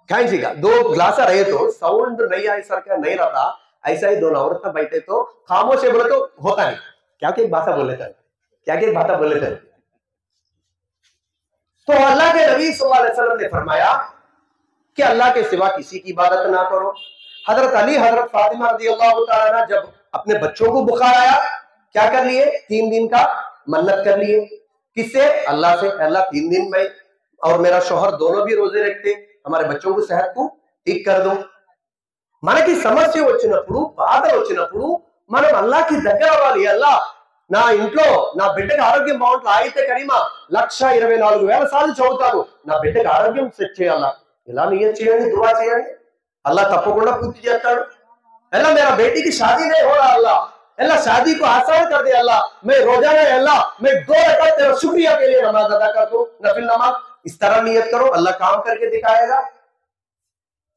कैंची का 2 ग्लास रहे तो साउंड नहीं आई सर का नहीं रहता. ऐसा ही 2 औरत बैठे तो खामोश है बोले तो होता नहीं, क्या क्या भाषा बोले थे, क्या क्या भाषा बोले थे. तो अल्लाह के नबी सल्लल्लाहु अलैहि वसल्लम ने फरमाया कि अल्लाह के सिवा किसी की इबादत ना करो. हजरत अली हजरत फातिमा रज़ियल्लाहु तआला अन्हा जब अपने बच्चों को बुखार आया, क्या कर लिए, 3 दिन का मन्नत कर लिए. किससे? अल्लाह से. अल्लाह 3 दिन में और मेरा शौहर दोनों भी रोजे रखते, हमारे बच्चों को सेहत को ठीक कर दो. మనకి సమస్య వచ్చినప్పుడు, బాధ వచ్చినప్పుడు మనం అల్లాహ్కి దగ్గర అవ్వాలి. అల్లాహ్ నా ఇంట్లో నా బిడ్డకి ఆరోగ్యం బాగుంటుంది, అయితే కరీమా 1,24,000 సార్లు చదువుతాను, నా బిడ్డకి ఆరోగ్యం సెట్ చేయాలా, ఇలా నియత్ చేయండి, దువా చేయండి, అల్లాహ్ తప్పకుండా పూర్తి చేస్తాడు. अल्लाह मेरा बेटी की शादी नहीं हो रहा, अल्लाह अल्लाह शादी को आसान कर दे, अल्लाह मैं रोजाना अल्लाह मैं 2 रकात तेरा शुक्रिया के लिए नमाज अदा कर दूं, नफिल नमाज. इस तरह नियत करो, अल्लाह काम करके दिखाएगा.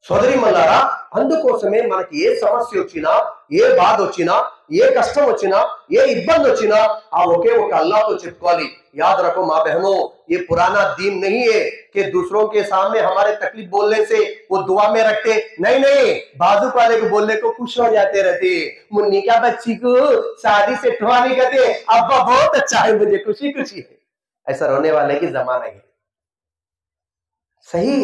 సోదరి మల్లారా, అందుకోసమే మనకి ఏ సమస్య వచ్చినా, ఏ బాధ వచ్చినా, ఏ కష్టం వచ్చినా, ఏ ఇబ్బంది వచ్చినా ఆ ఒకే ఒక అల్లాహ్తో చెప్పుకోవాలి. याद रखो माँ बहनों, ये पुराना दीन नहीं है कि दूसरों के सामने हमारे तकलीफ बोलने से वो दुआ में रखते, नहीं नहीं, बाजू वाले को बोलने को खुश हो जाते रहते. मुन्नी क्या बच्ची को शादी से ठुआनी कहते, अब्बा बहुत अच्छा है, मुझे खुशी खुशी है, ऐसा रोने वाले की जमाना है. सही,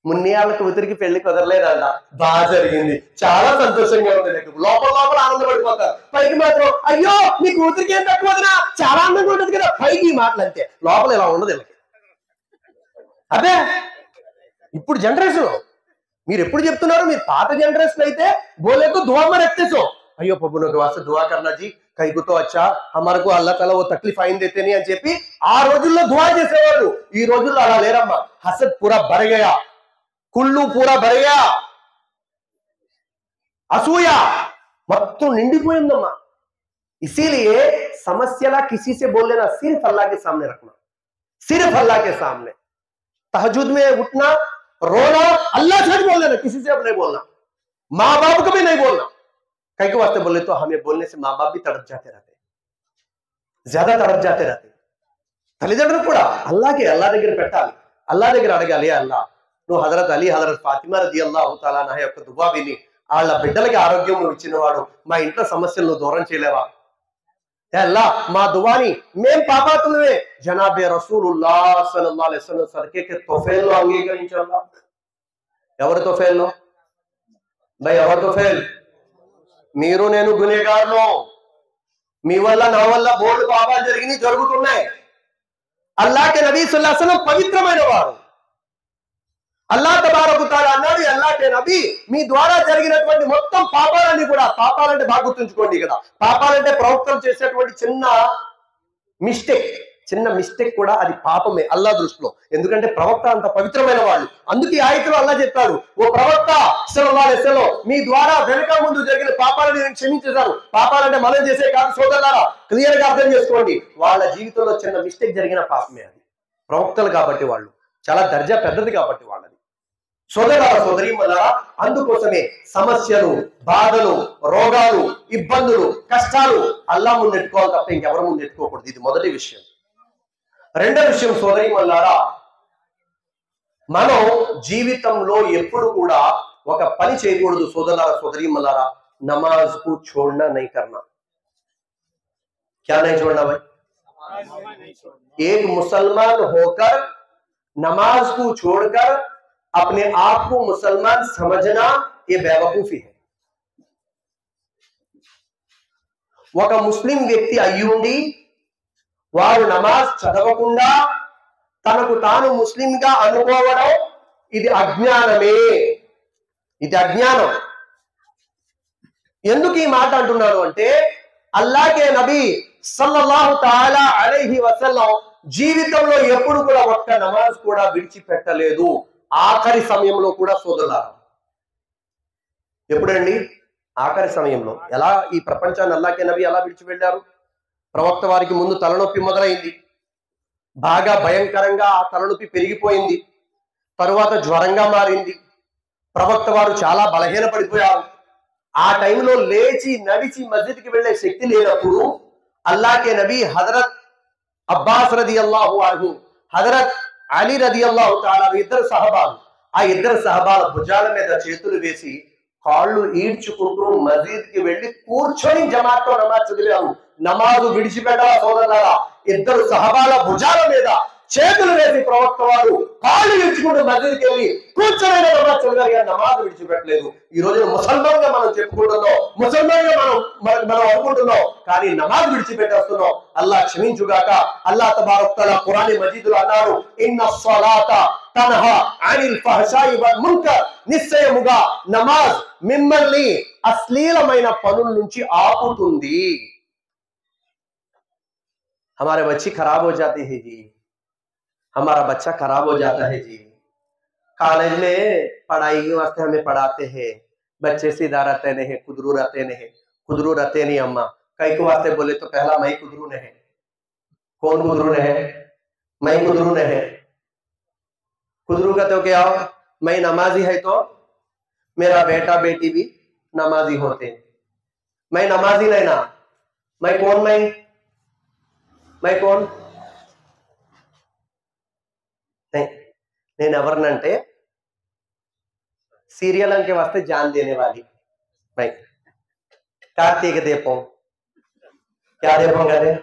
మున్ని వాళ్ళ కూతురికి పెళ్లి కుదరలేదంట, బాగా జరిగింది, చాలా సంతోషంగా ఉంది, లోపల లోపల ఆనందపడిపోతారు, పైకి మాత్రం అయ్యో నీ కూతురికి ఏం తక్కువ వదినా, చాలా ఆనందంగా ఉంటుంది కదా, పైకి మాటలు అంతే, లోపల ఇలా ఉండదు వీళ్ళకి. అదే ఇప్పుడు జనరేషన్, మీరు ఎప్పుడు చెప్తున్నారు, మీరు పాత జనరేషన్ అయితే బోలేకు దువా మే రఖతే సో, అయ్యో పబ్బునో వాస్తే దువా కర్నా జీ, కైకు తో అచ్చా హమారకు అల్లాహ్ తాలా ఓ తక్లీఫ్ అయిన దేతే నీ అని చెప్పి ఆ రోజుల్లో దువా చేసేవాళ్ళు. ఈ రోజుల్లో అలా లేరమ్మా. హసద్ పూరా భర్ గయా, కుళ్ళు పూరా భర్ గయా, అసూయ మొత్తం నిండిపోయిందమ్మా. इसीलिए समस्या किसी से बोल लेना, सिर्फ अल्लाह के सामने रखना, सिर्फ अल्लाह के सामने. तहज्जुद में उठना, रोना, अल्लाह से बोल लेना, किसी से अब नहीं बोलना, माँ बाप को भी नहीं बोलना. कई के वास्ते बोले तो हमें बोलने से माँ बाप भी तड़प जाते रहते, ज्यादा तड़प जाते रहते. తల్లిదండ్రులు కూడా అల్లాహ్ దగ్గర పెట్టాలి, అల్లాహ్ దగ్గర అడగాలి. అల్లాహ్ నువ్వు హజరత్ అలీ హజరత్ ఫాతిమా రజియల్లాహు తఆలా అన్హా యొక్క దువా విని వాళ్ళ బిడ్డలకి ఆరోగ్యం నువ్వు ఇచ్చినవాడు, మా ఇంట్లో సమస్యలు నువ్వు దూరం చేయలేవా? अल्लाह माँ दुआनी मेम पापा तुम्हें जनाबे रसूलुल्लाह सल्लल्लाहु अलैहि वसल्लम सदके के तोफेल अंगीकరించాలా? ఎవరు తోఫేల్? భయ్ ఎవరు తోఫేల్? మీరు నేను గునేగారులు, మీ వల్ల నా వల్ల బోల్డ్ పాపాలు జరుగుతున్నాయి. అల్లాహ్ కే నబీ సల్లల్లాహు అలైహి వసల్లం పవిత్రమైన వారు. అల్లాహ్ తబారక తఆలా అన్నాడు, అల్లాహ్ కే నబీ మీ ద్వారా జరిగినటువంటి మొత్తం పాపాలన్నీ కూడా, పాపాలంటే బాగా గుర్తుంచుకోండి కదా, పాపాలంటే ప్రవక్తలు చేసేటువంటి చిన్న మిస్టేక్ కూడా అది పాపమే అల్లాహ్ దృష్టిలో. ఎందుకంటే ప్రవక్త అంత పవిత్రమైన వాళ్ళు. అందుకే ఈ ఆయతలో అల్లాహ్ చెప్పాడు, ఓ ప్రవక్త సల్లల్లాహు అలైహి వసల్లం మీ ద్వారా వెనక ముందు జరిగిన పాపాలను నేను క్షమించేశాను. పాపాలంటే మనం చేసే కాదు సోదరులారా, క్లియర్ గా అర్థం చేసుకోండి. వాళ్ళ జీవితంలో చిన్న మిస్టేక్ జరిగిన పాపమే అది. ప్రవక్తలు కాబట్టి వాళ్ళు చాలా దర్జా పెద్దది కాబట్టి వాళ్ళది. సోదరులారా సోదరీమణులారా, అందుకోసమే సమస్యలు, బాధలు, రోగాలు, ఇబ్బందులు, కష్టాలు అల్లాహ్ ముందు ఎత్తుకోవాలి తప్ప ఇంకెవరి ముందు ఎత్తుకోకూడదు. ఇది మొదటి విషయం. రెండో విషయం సోదరీమణులారా, మనం జీవితంలో ఎప్పుడు కూడా ఒక పని చేయకూడదు సోదరులారా సోదరీమణులారా, నమాజ్ కు छोड़ना नहीं करना. क्या नहीं छोड़ना भाई? एक मुसलमान होकर नमाज को छोड़कर अपने आप को मुसलमान समझना ये बेवकूफी है. ఒక ముస్లిం వ్యక్తి అయ్యుండి వారు నమాజ్ చదవకుండా తనకు తాను ముస్లింగా అనుకోవడం ఇది అజ్ఞానమే. ఇది అజ్ఞానం. ఎందుకు ఈ మాట అంటున్నాను అంటే, అల్లాహ్ కే నబీ సల్లల్లాహు తఆలా అలైహి వసల్లం జీవితంలో ఎప్పుడు కూడా ఒక్క నమాజ్ కూడా విడిచిపెట్టలేదు. ఆఖరి సమయంలో కూడా సోదరులారా, ఎప్పుడండి? ఆఖరి సమయంలో. ఎలా ఈ ప్రపంచాన్ని అల్లాహ్ కే నబీ ఎలా విడిచి వెళ్ళారు? ప్రవక్త వారికి ముందు తలనొప్పి మొదలైంది, బాగా భయంకరంగా ఆ తలనొప్పి పెరిగిపోయింది, తరువాత జ్వరంగా మారింది, ప్రవక్త వారు చాలా బలహీనపడిపోయారు. ఆ టైంలో లేచి నడిచి మస్జిద్కి వెళ్లే శక్తి లేనప్పుడు అల్లాహ్ కే నబీ హజరత్ అబ్బాస్ రదియల్లాహు అన్హు, హజరత్ అలీ రదియల్లాహు తఆలా ఇద్దరు సహబాలు, ఆ ఇద్దరు సహబాల భుజాల మీద చేతులు వేసి కాళ్ళు ఈడ్చుకుంటూ మస్జిద్కి వెళ్లి కూర్చొని జమాత్తో నమాజ్ చదివారు. నమాజు విడిచిపెట్టాల సోదరులారా. ఇద్దరు సహబాల భుజాల మీద చేతులు వేసి ప్రవక్త వారు కాళ్ళు ఈడ్చుకుంటూ మస్జిద్కి వెళ్ళి కూర్చొని నమాజ్ చదివారు, కానీ నమాజు విడిచిపెట్టలేదు. ఈ రోజు ముసల్మాన్ గా మనం చెప్పుకుంటున్నాం, ముసల్మాన్ గా మనం అనుకుంటున్నాం, కానీ నమాజ్ విడిచిపెట్టేస్తున్నాం. అల్లాహ్ క్షమించుగాక. అల్లాహ్ తబారక తఆలా ఖురాన్ మజీదులో అన్నారు, ఇన్న స్సలాత తన్హా అనిల్ ఫహషాయి వల్ మున్కర్, నిశ్చయముగా నమాజ్ మిమ్మల్ని అశ్లీలమైన పనుల నుంచి ఆపుతుంది. हमारे बच्चे खराब हो जाते हैं जी, हमारा बच्चा खराब हो जाता है जी. कॉलेज में पढ़ाई के वास्ते हमें पढ़ाते हैं, बच्चे सीधा रहते नहीं, खुदरू रहते नहीं. अम्मा कई को वास्ते बोले तो पहला मैं खुदरू नहीं. कौन खुदरू नहीं? मैं खुदरू नहीं. खुदरू का तो क्या हो? मैं नमाजी है तो मेरा बेटा बेटी भी नमाजी होते. मैं नमाजी नहीं ना. मैं कौन? मैं कौन? నేను ఎవరినంటే సీరియల్ అంకే వాస్తే జాన్ దేనే వాली. मैं कार्तिक दीपम. क्या दीपम कहते हैं?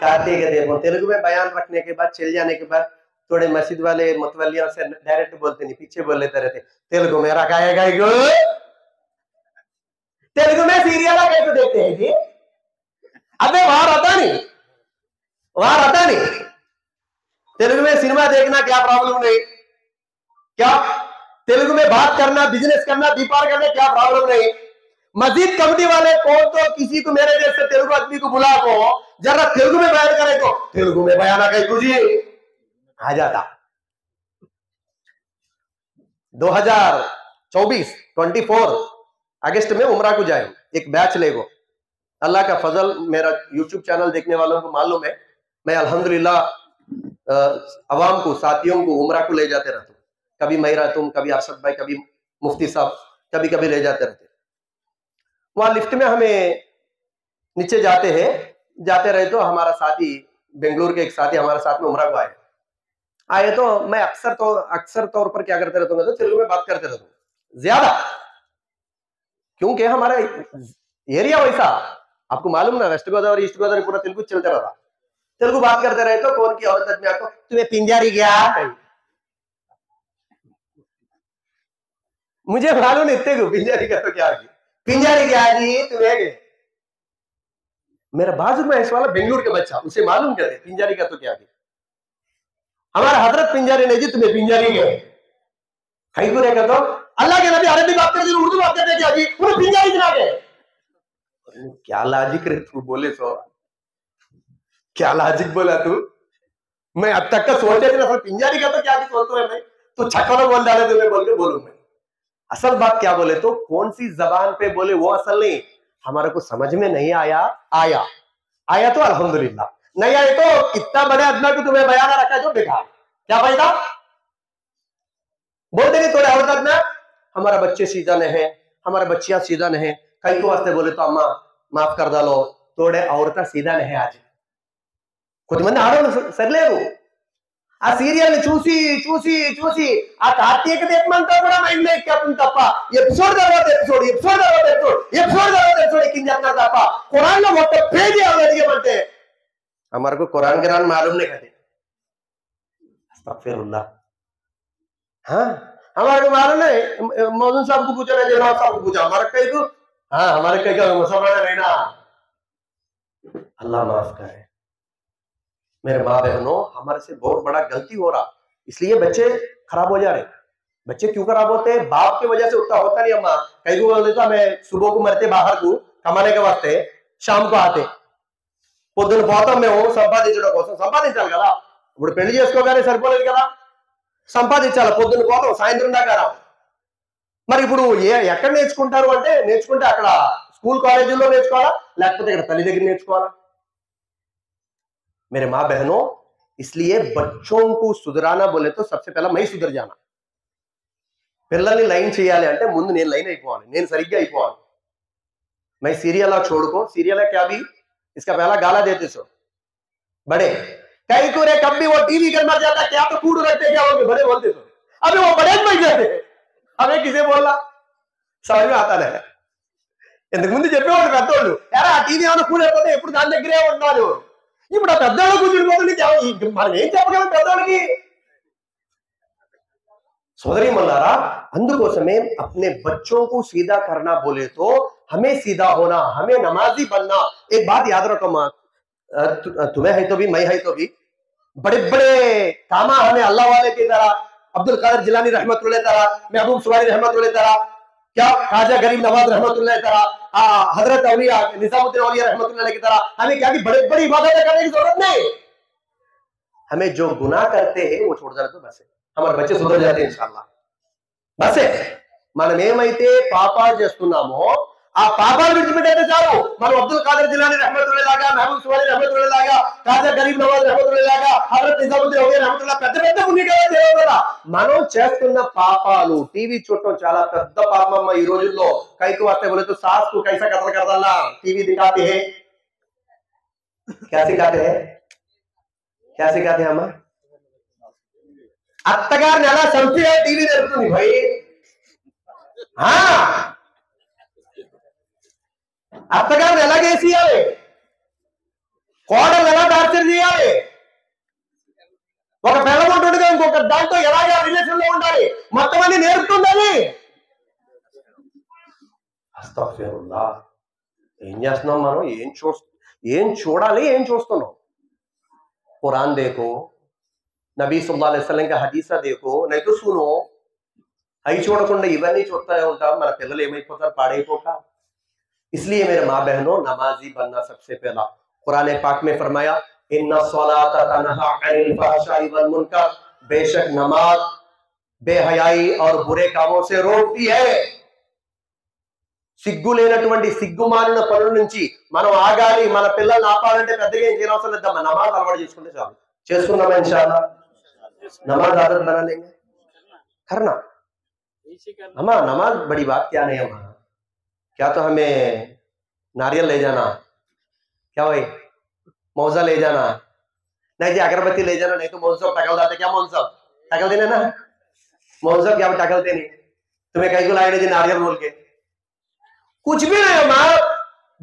कार्तिक दीपम. तेलुगु में बयान रखने के बाद चल जाने के बाद थोड़े मस्जिद वाले मतवलियों से डायरेक्ट बोलते नहीं, पीछे बोल लेते रहते, तेलुगु में रखा है गाइगो. तेलुगु में सीरियल कैसे देखते हैं जी? अबे वहां रहता नहीं. तेलुगु में सिनेमा देखना क्या प्रॉब्लम नहीं? क्या तेलुगु में बात करना, बिजनेस करना, व्यापार करना क्या प्रॉब्लम नहीं? मस्जिद कमेटी वाले कौन तो किसी को मेरे जैसे तेलुगु आदमी को बुला को जरा तेलुगु में बयान करे तो तेलुगु में बयान आ जी आ जाता. 2024 अगस्त में उमरा को जाए, एक बैच लेगो. अल्लाह का फजल, मेरा यूट्यूब चैनल देखने वालों को मालूम है, मैं अल्हम्दुलिल्लाह अवाम को, साथियों को उमरा को ले जाते रहता हूँ. कभी मैं रहता हूँ, कभी अरशद भाई, कभी मुफ्ती साहब, कभी कभी ले जाते रहते. वहां लिफ्ट में हमें नीचे जाते रहे तो हमारा साथी, बेंगलुरु के एक साथी हमारे साथ में उमरा को आए तो मैं अक्सर तौर पर क्या करते रहता हूँ, तो तेलुगु में बात करते रहता हूँ ज्यादा, क्योंकि हमारा एरिया वैसा, आपको मालूम ना, वेस्ट गोदावरी ईस्ट गोदावरी पूरा तेलुगु चलते रहता. तेलुगु बात करते रहे तो कौन की औरत आदमी आपको, तुम्हें पिंजारी गया? मुझे मालूम नहीं तेलुगु पिंजारी का तो क्या, पिंजारी गया जी तुम्हें. मेरा बाजू में ऐसा वाला बेंगलुरु का बच्चा, उसे मालूम क्या थे पिंजारी का तो क्या थी, हमारा हजरत पिंजारी नहीं जी, तुम्हें पिंजारी गए कहीं को रहेगा तो अल्लाह के नबी अरबी बात करते उर्दू बात करते क्या जी, उन्हें पिंजारी गिरा गए। क्या लॉजिक रे तू बोले सो, क्या लॉजिक बोला तू, मैं अब तक का सोचे थे पिंजारी का तो क्या सोचता है मैं, तो छक्का बोल डाले तुम्हें बोल के बोलू मैं। असल बात क्या बोले तो कौन सी जबान पे बोले वो असल नहीं, हमारे को समझ में नहीं आया, आया तो अल्हम्दुलिल्लाह, नहीं आए तो इतना बड़े अदना को तुम्हें बयान रखा जो बेकार, क्या फायदा। बोल देंगे थोड़े और अदना, हमारा बच्चे सीधा नहीं है, हमारे बच्चियां सीधा नहीं है, कई को वास्ते बोले तो अम्मा माफ कर डालो, थोड़े औरता सीधा नहीं आज खुद मन आड़ो सरलेरू आ సీరియల్ చూసి చూసి చూసి ఆ కార్తీక దీపమంతా కూడా మైండ్ లో ఎక్కేస్తుంది తప్ప ఎపిసోడ్ తర్వాత ఎపిసోడ్ ఎపిసోడ్ తర్వాత ఎపిసోడ్ ఎపిసోడ్ తర్వాత ఎపిసోడ్ ఎక్కింది చెప్తారు తప్ప ఖురాన్ లో మొత్తం పేజీ ఎవరు అడిగేమంటే हमारे को कुरान के नाम मालूम नहीं कहते, अस्तगफिरुल्लाह। हाँ हमारे को मालूम नहीं, मौजूद साहब को पूछा नहीं, जनाब साहब को पूछा, हमारे कई को हाँ हमारे कई का मुसलमान नहीं ना, अल्लाह माफ करे। मेरे माँ बहनों हमारे से बहुत बड़ा गलती हो रहा, इसलिए बच्चे खराब हो जा रहे। बच्चे क्यों खराब होते हैं, बाप की वजह से उतना होता नहीं। अम्मा कई को बोलता मैं सुबह को मरते बाहर को कमाने के वास्ते, शाम को आते పొద్దున పోతాం మేము సంపాదించడం కోసం, సంపాదించాలి కదా, ఇప్పుడు పెళ్లి చేసుకోగానే సరిపోలేదు కదా, సంపాదించాలి, పొద్దున పోతాం సాయంత్రం దాకా రావు, మరి ఇప్పుడు ఎక్కడ నేర్చుకుంటారు అంటే నేర్చుకుంటే అక్కడ స్కూల్ కాలేజీల్లో నేర్చుకోవాలా లేకపోతే ఇక్కడ తల్లి దగ్గర నేర్చుకోవాలా। मेरे माँ बहनों इसलिए बच्चों को सुधराना बोले तो सबसे पहला मैं सुधर जाना, పిల్లల్ని లైన్ చేయాలి అంటే ముందు నేను లైన్ అయిపోవాలి, నేను సరిగ్గా అయిపోవాలి। मैं सीरियल छोड़को, सीरियल है क्या भी इसका पहला गाला देते सो बड़े कई को रे कभी वो टीवी कर मर जाता क्या तो कूड़ रखते क्या वो बड़े बोलते सो, अभी वो बड़े बैठ जाते हमें किसे बोलना समझ में आता नहीं। ఇంతకు ముందు చెప్పేవాడు పెద్దోళ్ళు, ఎరా టీవీ ఏమైనా కూలేకపోతే ఎప్పుడు దాని దగ్గరే ఉండాలి, ఇప్పుడు ఆ పెద్దోళ్ళు కూర్చుని మనం ఏం చెప్పగలం పెద్దోళ్ళకి। सोदरी मल्लारा अंदुकोसमे अपने बच्चों को सीधा करना बोले तो हमें सीधा होना, हमें नमाजी बनना। एक बात याद रखो मां, तुम्हें है तो भी मैं है तो भी, बड़े बड़े कामा हमें अल्लाह वाले की तरह, अब्दुल कादिर जिलानी रहमतुल्लाह तरह, महबूब सुवारी रहमतुल्लाह तरह, क्या खाजा गरीब नवाज रहमतुल्लाह तरह, हजरत औलिया निजामुद्दीन औलिया रहमतुल्लाह की तरह हमें क्या की बड़े बड़ी इबादतें करने की जरूरत नहीं। हमें जो गुनाह करते हैं वो छोड़ जाना तो बस है, हमारे बच्चे सुधर जाते हैं इंशाअल्लाह। बस మనం ఏమైతే పాపాలు చేస్తున్నామో ఆ పాపాలు విడిచిపెట్టేస్తే చాలు, మనం అబ్దుల్ కాదర్ జిలానీ रहमतुल्लाह లాగా, महबूब सुवारी रहमतुल्लाह లాగా, కాజా గరీబ్ నవాజ్ रहमतुल्लाह లాగా, హజరత్ నిజాముద్దీన్ ఔలియా रहमतुल्लाह పెద్ద పెద్ద పుణ్యకార్యాలు చేయగలరా। మనం చేస్తున్న పాపాలు టీవీ చూడటం చాలా పెద్ద పాపమమ్మ ఈ రోజుల్లో। కైకు వాస్తే बोले तो सास को कैसा कत्ल कर डालना, टीवी दिखाते हैं, क्या सिखाते हैं, क्या सिखाते हैं अम्मा, అత్తగారిని ఎలా చంపితే టీవీ జరుగుతుంది భయ్। అత్తగారిని ఎలా చేసేయాలి, కోడలు ఎలా టార్చర్ చేయాలి, ఒక పిల్లలు ఉంటుండగా ఇంకొక దాంతో ఎలాగా రిలేషన్ లో ఉండాలి, మొత్తం అన్ని నేర్పుతుందని। అస్తగ్ఫిరుల్లాహ్, ఏం చేస్తున్నాం మనం, ఏం చూడాలి, ఏం చూస్తున్నాం। कुरान देखो, नबी सल्लल्लाहु अलैहि वसल्लम का हदीसा देखो, नहीं तो सुनो। అవి చూడకుండా ఇవన్నీ చూస్తూనే ఉంటాం, మన పిల్లలు ఏమైపోతారు, పాడైపోక। इसलिए मेरे माँ बहनों नमाजी बनना सबसे पहला। कुरान पाक में फरमाया इन्ना सलाता तनहा अनिल फहशाई वल मुनकर, बेशक नमाज बेहयाई और बुरे कामों से रोकती है। సిగ్గు లేనటువంటి సిగ్గుమాలిన పనుల నుంచి మనం ఆగాలి, మన పిల్లల్ని ఆపాలంటే పెద్దగా ఏం చేయనవసరం లేదమ్మా, నమాజ్ అలవాటు చేసుకుంటే చాలు। చేసుకుందామా इंशाअल्लाह, नमाज आदत बना लेंगे, करना अम्मा। नमाज बड़ी बात क्या नहीं अम्मा, क्या तो हमें नारियल ले जाना, क्या भाई मौजा ले जाना, नहीं जी अगरबत्ती ले जाना, नहीं तो मौजा टकल जाते, क्या मौजा टकल देने ना, मौजा क्या टकलते नहीं, तुम्हें कहीं को लाए जी नारियल बोल के, कुछ भी नहीं अम्मा।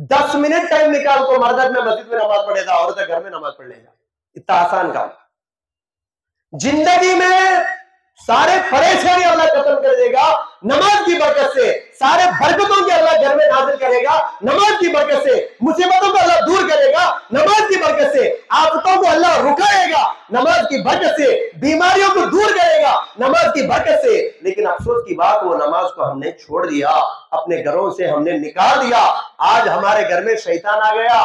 10 मिनट टाइम निकाल को मर्द में मस्जिद में नमाज पढ़ेगा, औरत घर में नमाज पढ़ लेगा, इतना आसान काम। जिंदगी में सारे परेशानी अल्लाह खत्म कर देगा, नमाज की बरकत से सारे बरकतों के अल्लाह घर में नाजिल करेगा, नमाज की बरकत से मुसीबतों को अल्लाह दूर करेगा, नमाज की बरकत से आफतों को अल्लाह रुकाएगा, नमाज की बरकत से बीमारियों को दूर करेगा, नमाज की बरकत से। लेकिन अफसोस की बात, वो नमाज को हमने छोड़ दिया, अपने घरों से हमने निकाल दिया। आज हमारे घर में शैतान आ गया,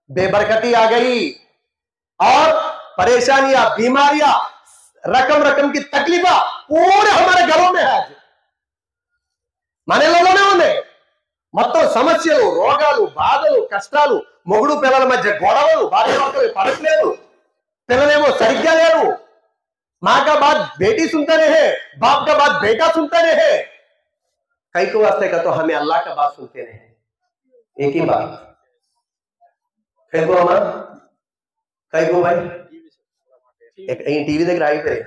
बेबरकती आ गई और परेशानियां, बीमारियां, रकम रकम की तकलीफा पूरे हमारे घरों में है। మనలోనే ఉన్నాయి మొత్తం సమస్యలు, రోగాలు, బాధలు, కష్టాలు, మొగుడు పిల్లల మధ్య గొడవలు, భార్య భర్తలు పడట్లేదు, పిల్లలేమో సరిగ్గా లేరు। माँ का बात बेटी सुनते रहे, बाप का बात बेटा सुनते रहे। कई को वास्ते का तो हमें अल्लाह का बात सुनते रहे, एक ही बात। कई को हमारा, कई को भाई एक टीवी देख रहा है,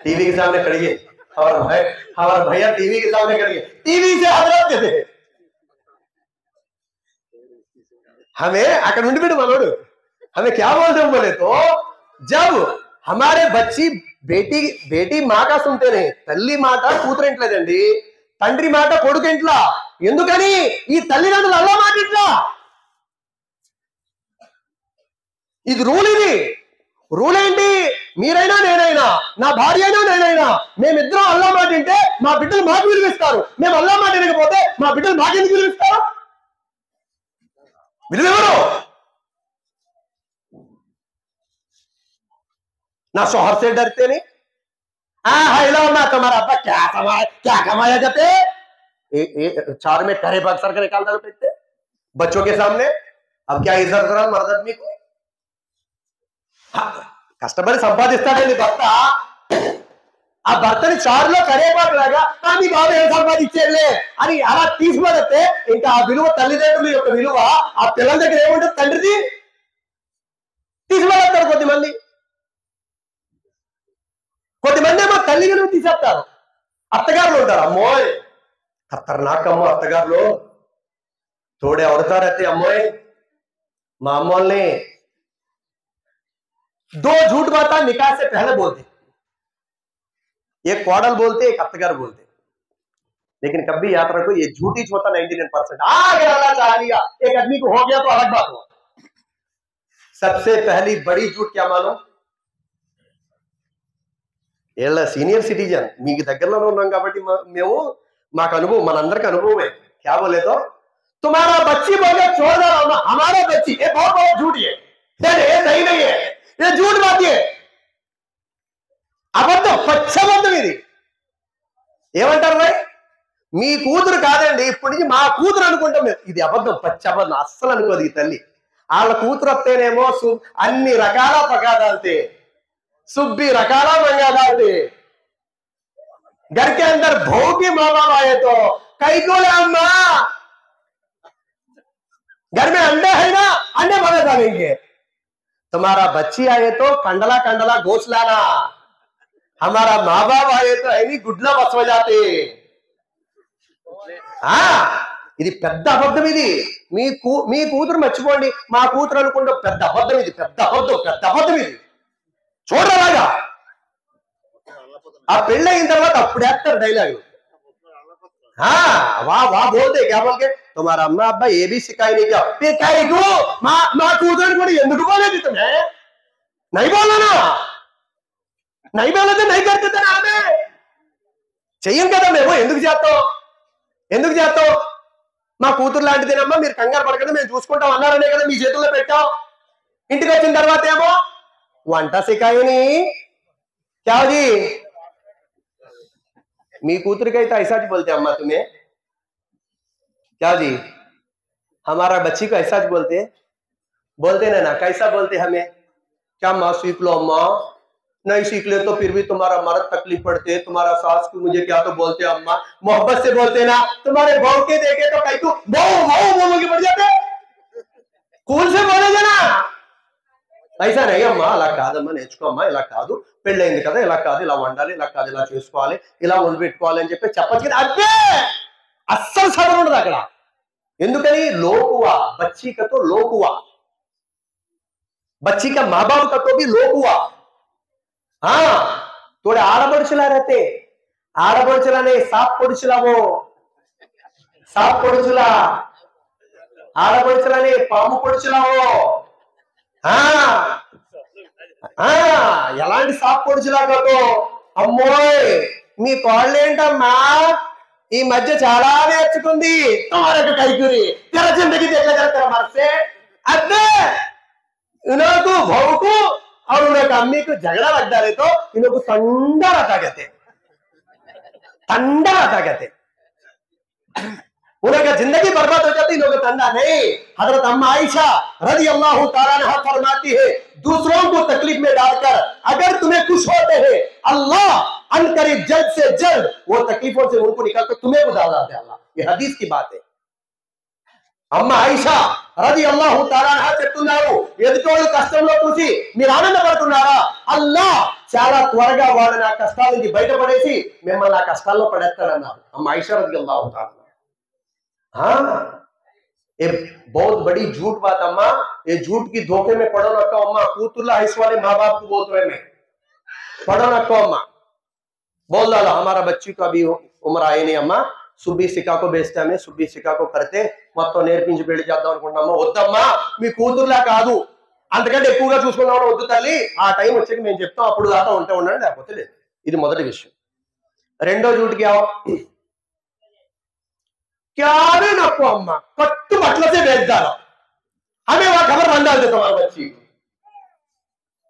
टीवी के सामने खड़ी है हमारा भैया, टीवी के सामने खड़ी है, टीवी से हजरत देते हमें अక్కడ నుండి బిడ్డ మనోడు हमें क्या बोलते हैं बोले तो, जब हमारे बच्ची बेटी माँ का सुनते रहे, తల్లి మాట కూతురు ఇంట్లేదండి, తండ్రి మాట కొడుకు ఇంట్లా। ఎందుకని? ఈ తల్లిదండ్రులు అల్లా మాట ఇంట్లా। ఇది రూల్, ఇది రూల్ ఏంటి? మీరైనా నేనైనా, నా భార్య అయినా నేనైనా, మేమిద్దరం అల్లా మాట వింటే మా బిడ్డలు మాకు విలువిస్తారు, మేము అల్లా మాట వినకపోతే మా బిడ్డలు మాకెందుకు విలువిస్తారు? విలువెవరు? ना शोहर से डरते नहीं। हेलो ना तुम्हारा अब्बा क्या कमाया जाते, चार में करे बक्सर के निकालता फेंकते बच्चों के सामने। अब क्या इज्जत करा मर्द आदमी को? కష్టపడి సంపాదిస్తాడండి భర్త, ఆ భర్తని చారులో కరేపాకులాగా మీ బాబు ఏం సంపాదించేలే అని అలా తీసుకుపడితే ఇంకా ఆ విలువ, తల్లిదండ్రుల యొక్క విలువ ఆ పిల్లల దగ్గర ఏముంటుంది? తండ్రిది తీసుకుపడతారు కొద్దిమంది, కొద్దిమంది ఏమో తల్లి విలువ తీసేస్తారు। అత్తగారులు ఉంటారు, అమ్మోయ్ ఖతర్నాకమ్మో అత్తగారులు, తోడే అవుతారైతే అమ్మోయ్ మా అమ్మోల్ని दो झूठ बात निकाह से पहले बोलते, एक कौड़ल बोलते, एक अत्तगार बोलते। लेकिन कभी याद रखो, ये झूठ ही होता 99%। अगर अल्लाह चाह लिया एक आदमी को हो गया तो अलग बात हो। सबसे पहली बड़ी झूठ क्या मानो? ఏళ్ళ సీనియర్ సిటిజన్ మీకు దగ్గరలోనే ఉన్నాం కాబట్టి మేము, మాకు అనుభవం, మనందరికి అనుభవమే। क्या बोले तो, तुम्हारा बच्ची बोले छोड़ दो हमारा बच्ची, ये बहुत बहुत झूठ है, ये सही नहीं है, ये झूठ बात है, అబద్ధం, పచ్చబద్ధం ఇది। ఏమంటారు భాయ్, మీ కూతురు కాదండి, ఇప్పటి నుంచి మా కూతురు అనుకుంటాం మేము, ఇది అబద్ధం, పచ్చబద్ధం, అస్సలు అనుకోదు ఈ తల్లి। వాళ్ళ కూతురు వస్తేనేమో అన్ని రకాల పగాదాలతే, सुब्बी रकाला मंगा डालते, घर के अंदर भोग के माँ बाप आए तो कई को अम्मा घर में अंडे है ना, अंडे बना डालेंगे। तुम्हारा बच्ची आए तो कंडला कंडला गोश्त लाना, हमारा माँ बाप आए तो है गुड्ला बस हो जाते। ఇది పెద్ద అబద్ధం। ఇది మీ కూతురు మర్చిపోండి, మా కూతురు అనుకుంటే పెద్ద అబద్ధం, ఇది పెద్ద అబద్ధం, పెద్ద అబద్ధం ఇది। చూడలాగా ఆ పెళ్ళి అయిన తర్వాత అప్పుడు వేస్తారు డైలాగ్, वाह वाह बोलते, क्या बोल के तुम्हारा अम्मा अब्बा ये भी सिखाई नहीं क्या, మా కూతురు కూడా ఎందుకు बोलेगी तुम्हें? नहीं बोला ना, नहीं बोला तो नहीं करते थे ना, हमें చెయ్యం కదా మేము, ఎందుకు చేస్తావు? మా కూతురు లాంటిదేనమ్మా, మీరు కంగారు పడకండి, మేము చూసుకుంటాం అన్నారనే కదా మీ చేతుల్లో పెట్టాం। ఇంటికి వచ్చిన తర్వాత ఏమో వంట సికాయని क्या जी, मी कूतरी का ऐसा बोलते अम्मा तुम्हें, क्या जी हमारा बच्ची को ऐसा बोलते ना, कैसा बोलते हमें? क्या माँ सीख लो अम्मा, नहीं सीख ले तो फिर भी तुम्हारा मर्द तकलीफ पड़ते, तुम्हारा सास को मुझे क्या तो बोलते अम्मा, मोहब्बत से बोलते ना। तुम्हारे बहू के देखे तो कई तू बहू के पड़ जाते, कूल से बोले ना, ऐसा नहीं అమ్మా, అలా కాదమ్మా, నేర్చుకోమ్మా, ఇలా కాదు, పెళ్ళైంది కదా, ఇలా కాదు, ఇలా వండాలి, ఇలా కాదు, ఇలా చేసుకోవాలి, ఇలా వండి పెట్టుకోవాలి అని చెప్పి చెప్పచ్చు కదా। అదే అస్సలు సదరు ఉండదు అక్కడ। ఎందుకని? లోకువా, బच्ची का तो लोक हुआ, बच्ची का माँ बाप का तो भी लोक हुआ। हाँ, थोड़े आड़बड़चला रहते, ఆడపడుచులనే సాప్ పొడుచులవో, సాప్ పొడుచులా, ఆడపడుచులనే పాము పొడుచులవో. ఎలాంటి సాప్ పొడుచులా కాదు. అమ్మోయ్ మీ కోళ్ళేంటమ్మా ఈ మధ్య చాలా నేర్చుకుంది. తమరకు కైకూరి తెర జిందगी देखा जाता है से अबे इनको भाव को और उनके अम्मी को झगड़ा लग जाए तो इनको ठंडा रहता कहते, ठंडा रहता कहते. उनका जिंदगी बर्बाद हो जाती, लोग ठंडा नहीं. हजरत अम्मा आयशा रज़ी अल्लाह तआला अन्हा फरमाती है, दूसरों को तकलीफ में डालकर अगर तुम्हें खुश होते हैं अल्लाह अनकरीब जल्द से जल्द वो तकलीफों से उनको निकाल कर तुम्हें उतार देते हैं अल्लाह. ये हदीस की बात है. అమ్మ ఆయిషా రలియల్లాహు తఆలా అన్హా చెప్తున్నారు, ఎదుటోళ్ళు కష్టంలో చూసి మీరు ఆనందపడుతున్నారా, అల్లాహ్ చాలా త్వరగా వాళ్ళని ఆ కష్టాల నుంచి బయటపడేసి మిమ్మల్ని ఆ కష్టాల్లో పడేస్తారన్నారు అమ్మ ఆయిషా రలియల్లాహు తఆలా. हाँ ये बहुत बड़ी झूठ बात अम्मा, ये झूठ की धोखे में पड़ो रखो अम्मा. कूतुल्ला हिस्स वाले माँ बाप को बोलते हुए मैं पढ़ो रखो अम्मा. बोल डालो हमारा बच्ची को अभी उम्र आई नहीं अम्मा, సుబ్బి సికాకు బేస్తామే, సుబ్బి సికాకు కడితే మొత్తం నేర్పించి పెళ్లి చేద్దాం అనుకుంటున్నామా. వద్దమ్మా మీ కూతురులా కాదు, అంతకంటే ఎక్కువగా చూసుకున్నామని వద్దు తల్లి. ఆ టైం వచ్చాక మేము చెప్తాం, అప్పుడు దాకా ఉంటే ఉండండి, లేకపోతే లేదు. ఇది మొదటి విషయం. రెండో జూటికి క్యారే నప్పు అమ్మ కట్టు బట్టలసే వేద్దారు हमें वहां खबर बन डाल देता हमारे बच्ची को.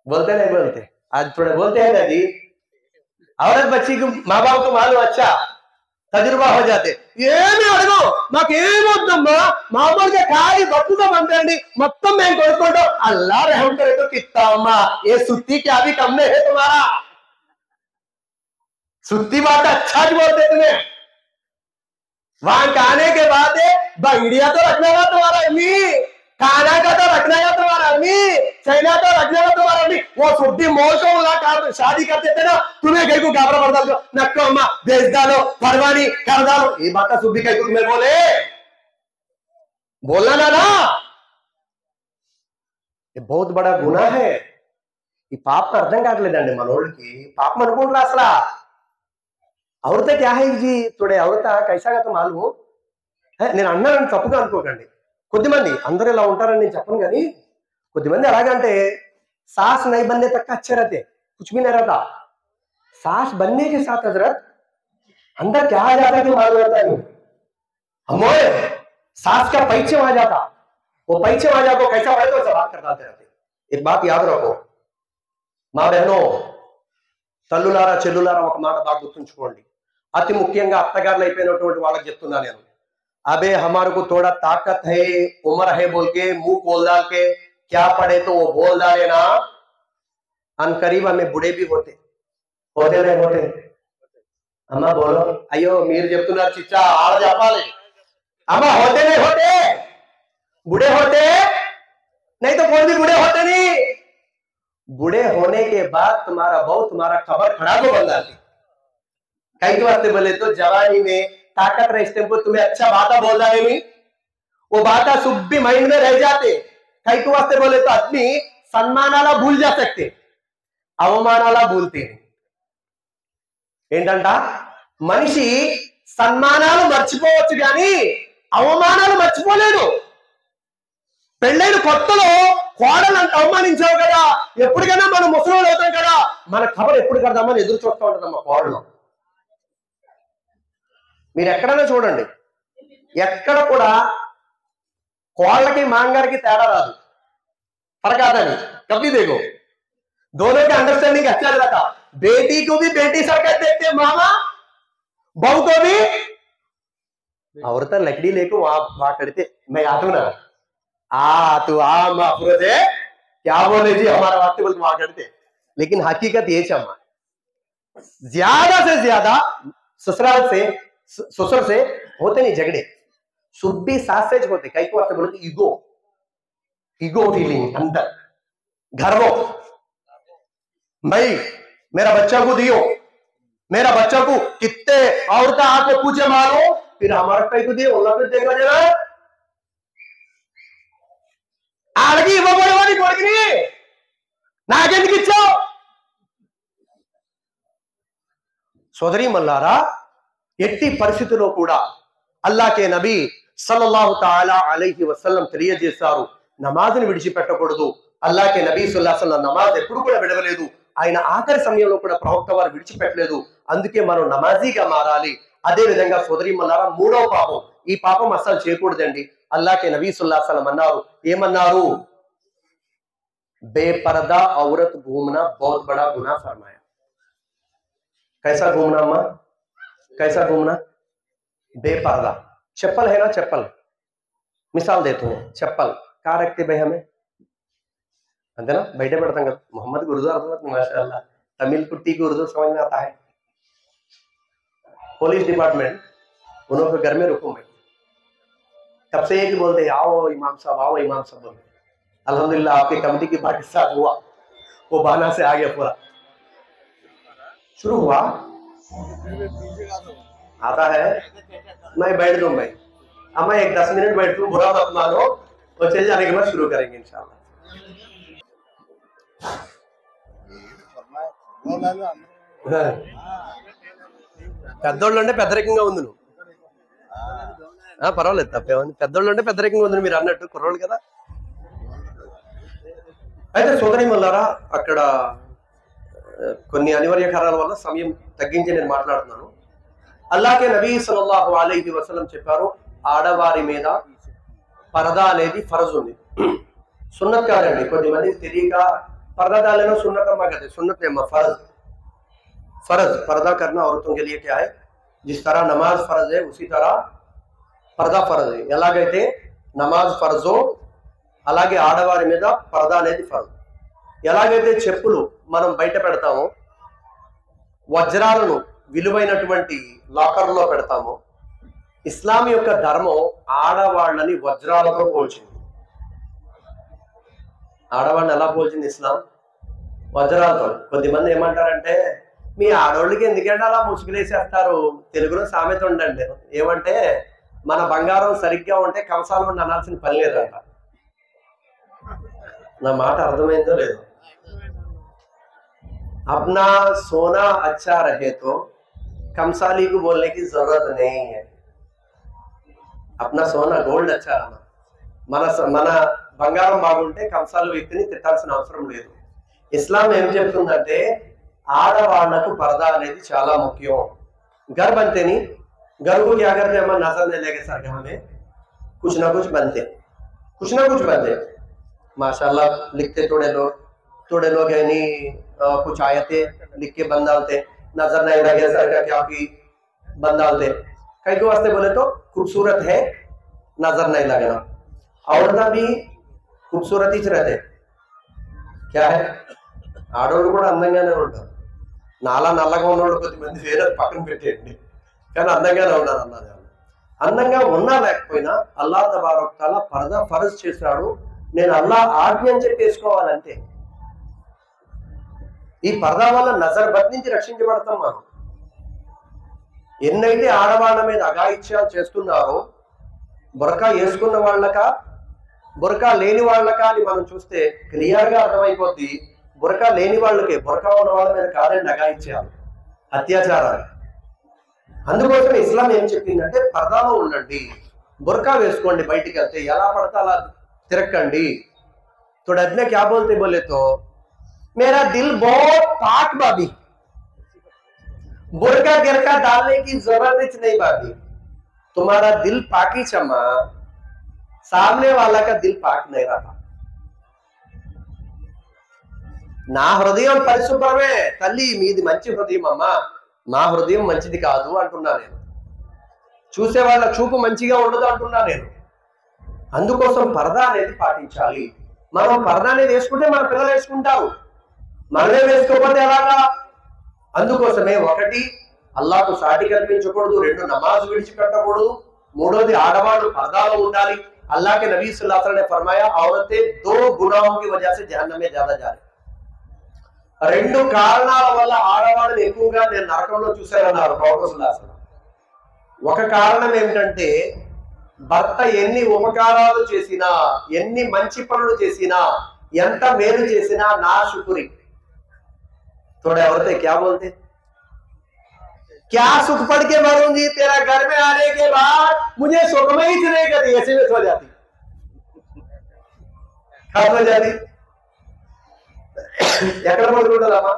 बोलते नहीं बोलते आज थोड़े बोलते हैं ना जी. औरत बच्ची को माँ बाप को मालूम अच्छा తజుర్బా హో జాతే. ఏమి అడగో మాకేమొద్దమ్మా, మామూలుగా ఖాళీ బట్టుగా పంపండి, మొత్తం మేము కొనుక్కుంటాం. అల్లా रहम करे तो कितना अम्मा ये सुत्ती क्या भी कम नहीं है तुम्हारा. सुत्ती बात अच्छा ही बोलते तुम्हें. वहां खाने के बाद बंगड़िया तो रखना था तुम्हारा अम्मी, खाना का तो रखना है तुम्हारा अम्मी, चैना तो रखना है तुम्हारा अम्मी. वो सुट्टी मोल को शादी करते थे ना, तुम्हें कहीं को घाबरा पड़ता था नक्को अम्मा भेज डालो फरमानी कर डालो. ये बात सुब्बी कहीं को तुम्हें बोले बोलना ना ना, ये बहुत बड़ा गुनाह है. ఈ పాప అర్థం కావట్లేదండి మనోళ్ళకి. పాపం అనుకుంటున్నా అసలు అవురత క్యా హై జీ తోడే అవురత కైసాగా తో మాలూమ్. నేను అన్నానని తప్పుగా అనుకోకండి. కొద్దిమంది అందరూ ఇలా ఉంటారని నేను చెప్పను, కానీ కొద్దిమంది ఎలాగంటే सांस नहीं बनने तक का अच्छे रहते, कुछ भी नहीं रहता. सांस बनने के साथ हजरत अंदर क्या आ जाता है कि मालूम रहता है. हमारे सांस का पैचे आ जाता, वो पैचे आ जाता कैसा पड़े तो ऐसा बात कर डालते रहते. एक बात याद रखो మా బహనో తల్లులారా చెల్లులారా, ఒక మాట బాగా గుర్తుంచుకోండి. అతి ముఖ్యంగా అత్తగారులు అయిపోయినటువంటి వాళ్ళకి చెప్తున్నా నేను. अबे हमारे को थोड़ा ताकत है उम्र है बोल के मुंह खोल डाल के क्या पड़े तो वो बोल डाले ना, अन करीब हमें बुढ़े भी होते नहीं होते. अम्मा बोलो अयो మీరు చెప్తున్నారు చిచ్చా ఆడ చెప్పాలి. अम्मा होते नहीं होते, बूढ़े होते नहीं तो कोई भी बूढ़े होते नहीं. बूढ़े होने के बाद तुम्हारा बहुत तुम्हारा खबर खराब हो बन जाती. कई बातें बोले तो जवानी में ताकत रहे इस को तुम्हें अच्छा बात बोलना नहीं, वो बात सुख भी माइंड में रह जाते. कई वास्ते बोले तो आदमी सम्मानाला भूल जा सकते, అవమానాలా భూల్తే. ఏంటంట మనిషి సన్మానాలు మర్చిపోవచ్చు కానీ అవమానాలు మర్చిపోలేడు. పెళ్ళైన కొత్తలో కోడలంత అవమానించావు కదా, ఎప్పటికైనా మనం ముసలోళ్ళు అవుతాం కదా, మన ఖబర్ ఎప్పుడు కడదామని ఎదురు చూస్తూ ఉంటుందమ్మా కోడలు. మీరు ఎక్కడైనా చూడండి, ఎక్కడ కూడా కోళ్ళకి మాంగారికి తేడా రాదు. फर्क आता नहीं. कभी देखो दोनों का अंडरस्टैंडिंग अच्छा रहता. बेटी को भी बेटी सर कहते देखते मामा, बहू को भी. औरत लकड़ी लेको वहां करते मैं आ ना तू आ माफुरते क्या बोले जी हमारा वास्ते बोल वहां करते. लेकिन हकीकत ये चम्मा ज्यादा से ज्यादा ससुराल से ससुर से होते नहीं झगड़े, सुब्बी सास से होते. कई को वास्ते बोलते ईगो फीलिंग अंदर गर्व. भाई मेरा बच्चा को दियो, मेरा बच्चा को कितने औरत आके पूछे मारो फिर हमारा कई को दियो फिर देखा जरा आड़गी इవ్వబోయేవాడి కొడుకుని నాకెందుకు ఇచ్చావు. సోదరి మల్లారా, ఎట్టి పరిస్థితుల్లో కూడా అల్లాకే నబీ సల్లల్లాహు తఆలా అలైహి వసల్లం తెలియజేశారు, నమాజ్ని విడిచిపెట్టకూడదు. అల్లాకే నబీ సల్లల్లాహు అలైహి వసల్లం నమాజ్ ఎప్పుడు కూడా విడవలేదు. ఆయన ఆఖరి సమయంలో కూడా ప్రవక్త వారు విడిచిపెట్టలేదు. అందుకే మనం నమాజీగా మారాలి. అదే విధంగా సోదరి మల్లారా, మూడవ పాపం, ఈ పాపం అస్సలు చేయకూడదండి. అల్లాకే నబీ సల్లల్లాహు అలైహి వసల్లం అన్నారు, ఏమన్నారు? బేపరదా औरत घूमना बहुत बड़ा गुनाह फरमाया। कैसा घूमना अम्मा, कैसा घूमना? बेपर्दा। चप्पल है ना, चप्पल मिसाल देते हैं, चप्पल कहाँ रखते भाई हमें, अंदर बैठे पड़ता है। मोहम्मद को उर्दू आता है माशाल्लाह, तमिल कुट्टी की उर्दू समझ में आता है। पुलिस डिपार्टमेंट उन्होंने घर में रुको मैं, तब से एक बोलते आओ इमाम साहब, आओ इमाम साहब बोलते। अल्हम्दुलिल्लाह आपके कमेटी की पार्टी साथ हुआ, वो बहाना से आ गया, पूरा शुरू हुआ। आता है, मैं बैठ दूं भाई, अब मैं 10 मिनट बैठ दूं, बुरा मत मानो, और चले जाने के बाद शुरू करेंगे इंशाल्लाह। పెద్దోళ్ళు అంటే పెద్దరికంగా ఉంది నువ్వు, పర్వాలేదు తప్పేమని. పెద్దోళ్ళు అంటే పెద్దరికంగా ఉంది మీరు అన్నట్టు, కుర్రోళ్ళు కదా. అయితే సోదరి మల్లారా, అక్కడ కొన్ని అనివార్య కారణాల వల్ల సమయం తగ్గించి నేను మాట్లాడుతున్నాను. అల్లాకే నబీ సల్లల్లాహు అలైహి వసల్లం చెప్పారు, ఆడవారి మీద పరదా అనేది ఫరజ్ ఉంది, సున్నత్ కాదండి. కొద్దిమంది తెలియక पर्दा डालना सुन्नत अम्मा कहते, सुन्नत नहीं अम्मा, फर्ज। फर्ज पर्दा करना औरतों के लिए क्या है? जिस तरह नमाज फर्ज है उसी तरह पर्दा फर्ज है। ఎలాగైతే నమాజ్ ఫర్జో అలాగే ఆడవారి మీద పరదా అనేది ఫర్జ్. ఎలాగైతే చెప్పులు మనం బయట పెడతామో, వజ్రాలను విలువైనటువంటి లాకర్లో పెడతామో, ఇస్లాం యొక్క ధర్మం ఆడవాళ్ళని వజ్రాలతో పోల్చింది. ఆడవాళ్ళని ఎలా పోల్చింది ఇస్లాం? వజ్రాలతో. కొద్దిమంది ఏమంటారంటే, మీ ఆడవాళ్ళకి ఎందుకంటే అలా ముసుగులేసేస్తారు. తెలుగులో సామెత ఉండండి, ఏమంటే మన బంగారం సరిగ్గా ఉంటే కంసాలు ఉండి అనాల్సిన పని లేదంట. నా మాట అర్థమైందో లేదు? अपना सोना अच्छा रहे तो कमसाली को बोलने की जरूरत नहीं है। अपना सोना गोल्ड अच्छा रहना, మన బంగారం బాగుంటే కంసాలు వ్యక్తిని తిట్టాల్సిన అవసరం లేదు. ఇస్లాం ఏం చెప్తుందంటే ఆడవాళ్లకు పరదా అనేది చాలా ముఖ్యం. घर बनते नहीं, घर को क्या करते हम नजर नहीं लेके सर हमें कुछ ना कुछ बनते, कुछ ना कुछ बनते। माशाल्लाह लिखते थोड़े लोग है नहीं, कुछ आयतें लिख के बन डालते, नजर नहीं लगे सर का क्या की बन डालते। कई को वास्ते बोले तो खूबसूरत है, नजर नहीं लगना। औरतें भी खूबसूरत ही रहते, क्या है ఆడవాళ్ళు కూడా అందంగానే ఉంటారు. నాలా నల్లగా ఉన్నవాళ్ళు కొద్దిమంది వేరే పక్కన పెట్టేయండి, కానీ అందంగానే ఉన్నారు. అందంగా ఉన్నా లేకపోయినా అల్లాహ్ తబారక్ తఆలా పరదా ఫరజ్ చేశాడు. నేను అల్లాహ్ ఆజ్ఞ అని చెప్పి వేసుకోవాలంటే. ఈ పరదా వల్ల నజర్ బద్ నుంచి రక్షించబడతాం మనం. ఎన్నైతే ఆడవాళ్ళ మీద అఘాయిత్యాలు చేస్తున్నారో, బురకా వేసుకున్న వాళ్ళకా బురకా లేని వాళ్ళకా అని మనం చూస్తే క్లియర్ గా అర్థమైపోద్ది. బురకా లేని వాళ్ళకే, బురకా ఉన్న వాళ్ళ మీద కాదండి అఘాయిత్యాలు, అత్యాచారాలు. అందుకోసం ఇస్లాం ఏం చెప్పిందంటే పరదాలో ఉండండి, బురకా వేసుకోండి, బయటికి వెళ్తే ఎలా పడతా అలా తిరక్కండి. तो डरने क्या बोलते बोले तो मेरा दिल बहुत पाक भाभी, बुरका गिरका डालने की जरूरत नहीं भाभी, तुम्हारा दिल पाकी चमा, सामने वाला का दिल पाक नहीं रहा। నా హృదయం పరిశుభ్రమే తల్లి, మీది మంచి హృదయం అమ్మా, నా హృదయం మంచిది కాదు అంటున్నా నేను. చూసే వాళ్ళ చూపు మంచిగా ఉండదు అంటున్నా నేను. అందుకోసం పరదా అనేది పాటించాలి. మనం పరదా అనేది వేసుకుంటే మన పిల్లలు వేసుకుంటారు, మనమే వేసుకోకపోతే ఎలాగా? అందుకోసమే ఒకటి అల్లాహకు సాటి కల్పించకూడదు, రెండు నమాజ్ విడిచిపెట్టకూడదు, మూడోది ఆడవాళ్ళు పరదాలో ఉండాలి. अल्लाह के नबी सल्लल्लाहु अलैहि वसल्लम ने फरमाया औरतें 2 गुनाहों की वजह से जहन्नम में ज्यादा जा रही। రెండు కారణాల వల్ల ఆడవాళ్ళని ఎక్కువగా నేను నరకంలో చూశానన్నారు ప్రవక్త సల్లల్లాహు అలైహి వసల్లం. ఒక కారణం ఏమిటంటే భర్త ఎన్ని ఉపకారాలు చేసినా, ఎన్ని మంచి పనులు చేసినా, ఎంత మేలు చేసినా నా శుక్రి. थोड़ा औरतें क्या बोलते, क्या सुख पढ़ के मरूंगी, तेरा घर में आने के बाद मुझे सुख में ही नहीं करती, ऐसे में सो जाती, खत्म हो जाती। ఎక్కడ పడుకుంటుందమ్మా?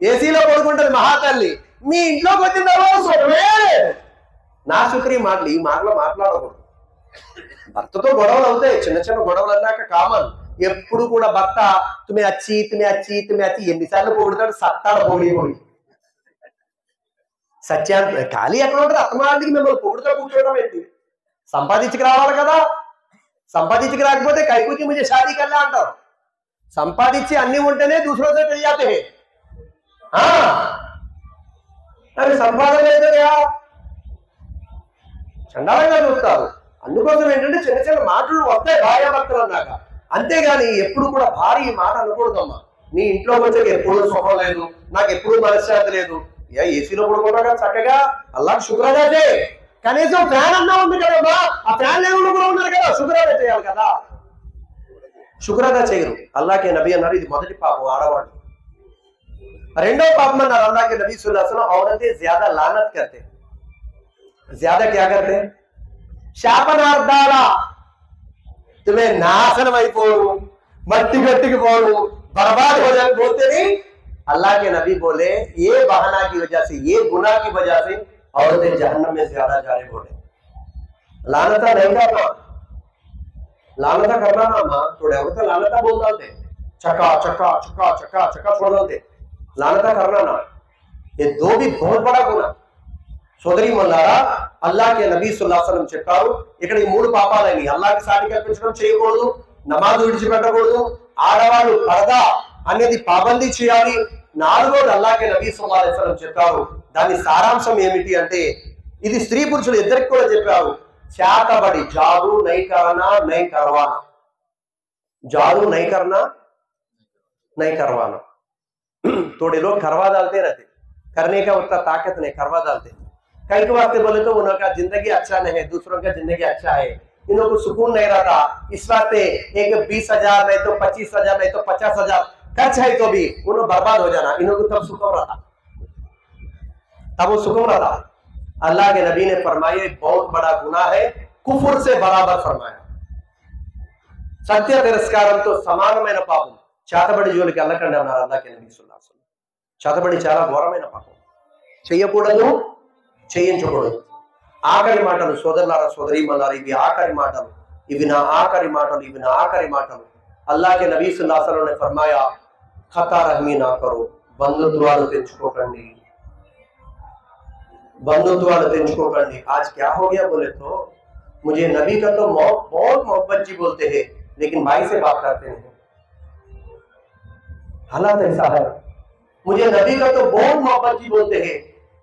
ఏసీలో పడుకుంటుంది మహాతల్లి. మీ ఇంట్లోకి వచ్చిన తర్వాత సుఖమే. నా శుక్రీ మాటలు, ఈ మాటలు మాట్లాడకూడదు. భర్తతో గొడవలు అవుతాయి, చిన్న చిన్న గొడవలు అన్నాక కామన్. ఎప్పుడు కూడా భర్త తుమ్మె అచ్చి తుమ్మె అచ్చి తుమ్మె అచ్చి ఎన్నిసార్లు పొగుడుతాడు, సత్తాడు పొగిడి పొగిడి. సత్యాన్ని ఖాళీ ఎక్కడ ఉంటుంది? అత్తమాటికి మిమ్మల్ని పొగుడుతో కూర్చోవడం ఏంటి? సంపాదించుకు రావాలి కదా. సంపాదించుకు రాకపోతే కైకూచి ముझे शादी करना అంటారు. సంపాదించి అన్ని ఉంటేనే दूसरों से चल जाते हैं. అరే సంపాదన లేదు కదా, చండాలంగా చూస్తారు. అందుకోసం ఏంటంటే చిన్న చిన్న మాటలు వస్తాయి భార్యాభర్తలు అన్నాక. అంతేగాని ఎప్పుడు కూడా భార్య ఈ మాట అనకూడదమ్మా. నీ ఇంట్లోకి వచ్చాక ఎప్పుడు సుఖం లేదు, నాకు ఎప్పుడు మనశ్శాంతి లేదు. ఏసీలో పడుకుంటా చక్కగా అల్లాహ్ శుక్రదా చేయి. కనీసం ఫ్యాన్ అన్నా ఉంది కదమ్మా, ఆ ఫ్యాన్ లేకుండా కూడా ఉన్నారు కదా, శుక్రదా చేయాలి కదా. శుక్రదా చేయరు. అల్లాహ్ నబీ అన్నారు ఇది మొదటి పాపం ఆడవాళ్ళు. రెండో पाप में अल्लाह के नबी सल्लल्लाहु अलैहि वसल्लम औरतें ज्यादा लानत करते, ज्यादा क्या करते, శాపనార్థాల तुम्हें नाशनम అయిపోరు, మట్టి గట్టికి పోరు, बर्बाद हो जाए बोलते नहीं. अल्लाह के नबी बोले ये बहाना की वजह से, ये गुनाह की वजह से औरतें जहन्नम में ज्यादा जा रहे. बोले लानता नहीं करना, लानता करना ना मां थोड़े औरतें लानता बोल डालते, चका चका चका चका चका छोड़ डालते. लानता करना ना, ये दो भी बहुत बड़ा गुना. సోదరి మల్లారా, అల్లాహ్ కే నబీ సల్లల్లాహు అలైహి వసల్లం చెప్పారు ఇక్కడ ఈ మూడు పాపాలని అల్లాహ్కి సాటి కల్పించడం చేయకూడదు, నమాజ్ విడిచిపెట్టకూడదు, ఆడవాళ్ళు పరదా అనేది పాబందీ చేయాలి. నాలుగోది అల్లాహ్ కే నబీ సల్లల్లాహు అలైహి వసల్లం చెప్పారు. దాని సారాంశం ఏమిటి అంటే ఇది స్త్రీ పురుషులు ఇద్దరికి కూడా చెప్పారు. చేతబడి జాదు నై కరనా నై కర్వానా, जादू नहीं करना नहीं करवाना. थोड़े लोग करवा डालते रहते, करने का उतना ताकत नहीं, करवा डालते. कई के वास्ते बोले तो उनका जिंदगी अच्छा नहीं है, दूसरों का जिंदगी अच्छा है, इन्हों को सुकून नहीं रहता. इस वास्ते एक 20,000 नहीं तो 25,000 नहीं तो 50,000 खर्च है तो भी उन्होंने बर्बाद हो जाना. इन्हों को तब सुकून रहता, तब वो सुकून रहता. अल्लाह के नबी ने फरमाया बहुत बड़ा गुनाह है, कुफर से बराबर फरमाया. సత్య తిరస్కారంతో సమానమైన పాపం చేతబడి జోలికి వెళ్ళకండి అన్నారు అల్లాహ్ కే నబీ సల్లల్లాహు అలైహి వసల్లం. చేతబడి చాలా ఘోరమైన పాపం, చేయకూడదు, చేయించకూడదు. ఆఖరి మాటలు సోదరులారా సోదరీమణులారా, ఇవి ఆఖరి మాటలు, ఇవి నా ఆఖరి మాటలు, ఇవి నా ఆఖరి మాటలు. అల్లాహ్ కే నబీ సల్లల్లాహు అలైహి వసల్లం ने फरमाया खता रहमी ना करो, బంధుత్వాలు తెంచుకోకండి, బంధుత్వాలు తెంచుకోకండి. आज क्या हो गया बोले तो मुझे नबी का तो बहुत मोहब्बत जी बोलते हैं लेकिन भाई से बात करते नहीं. हालात ऐसा है, मुझे नबी का तो बहुत मोहब्बत जी बोलते हैं,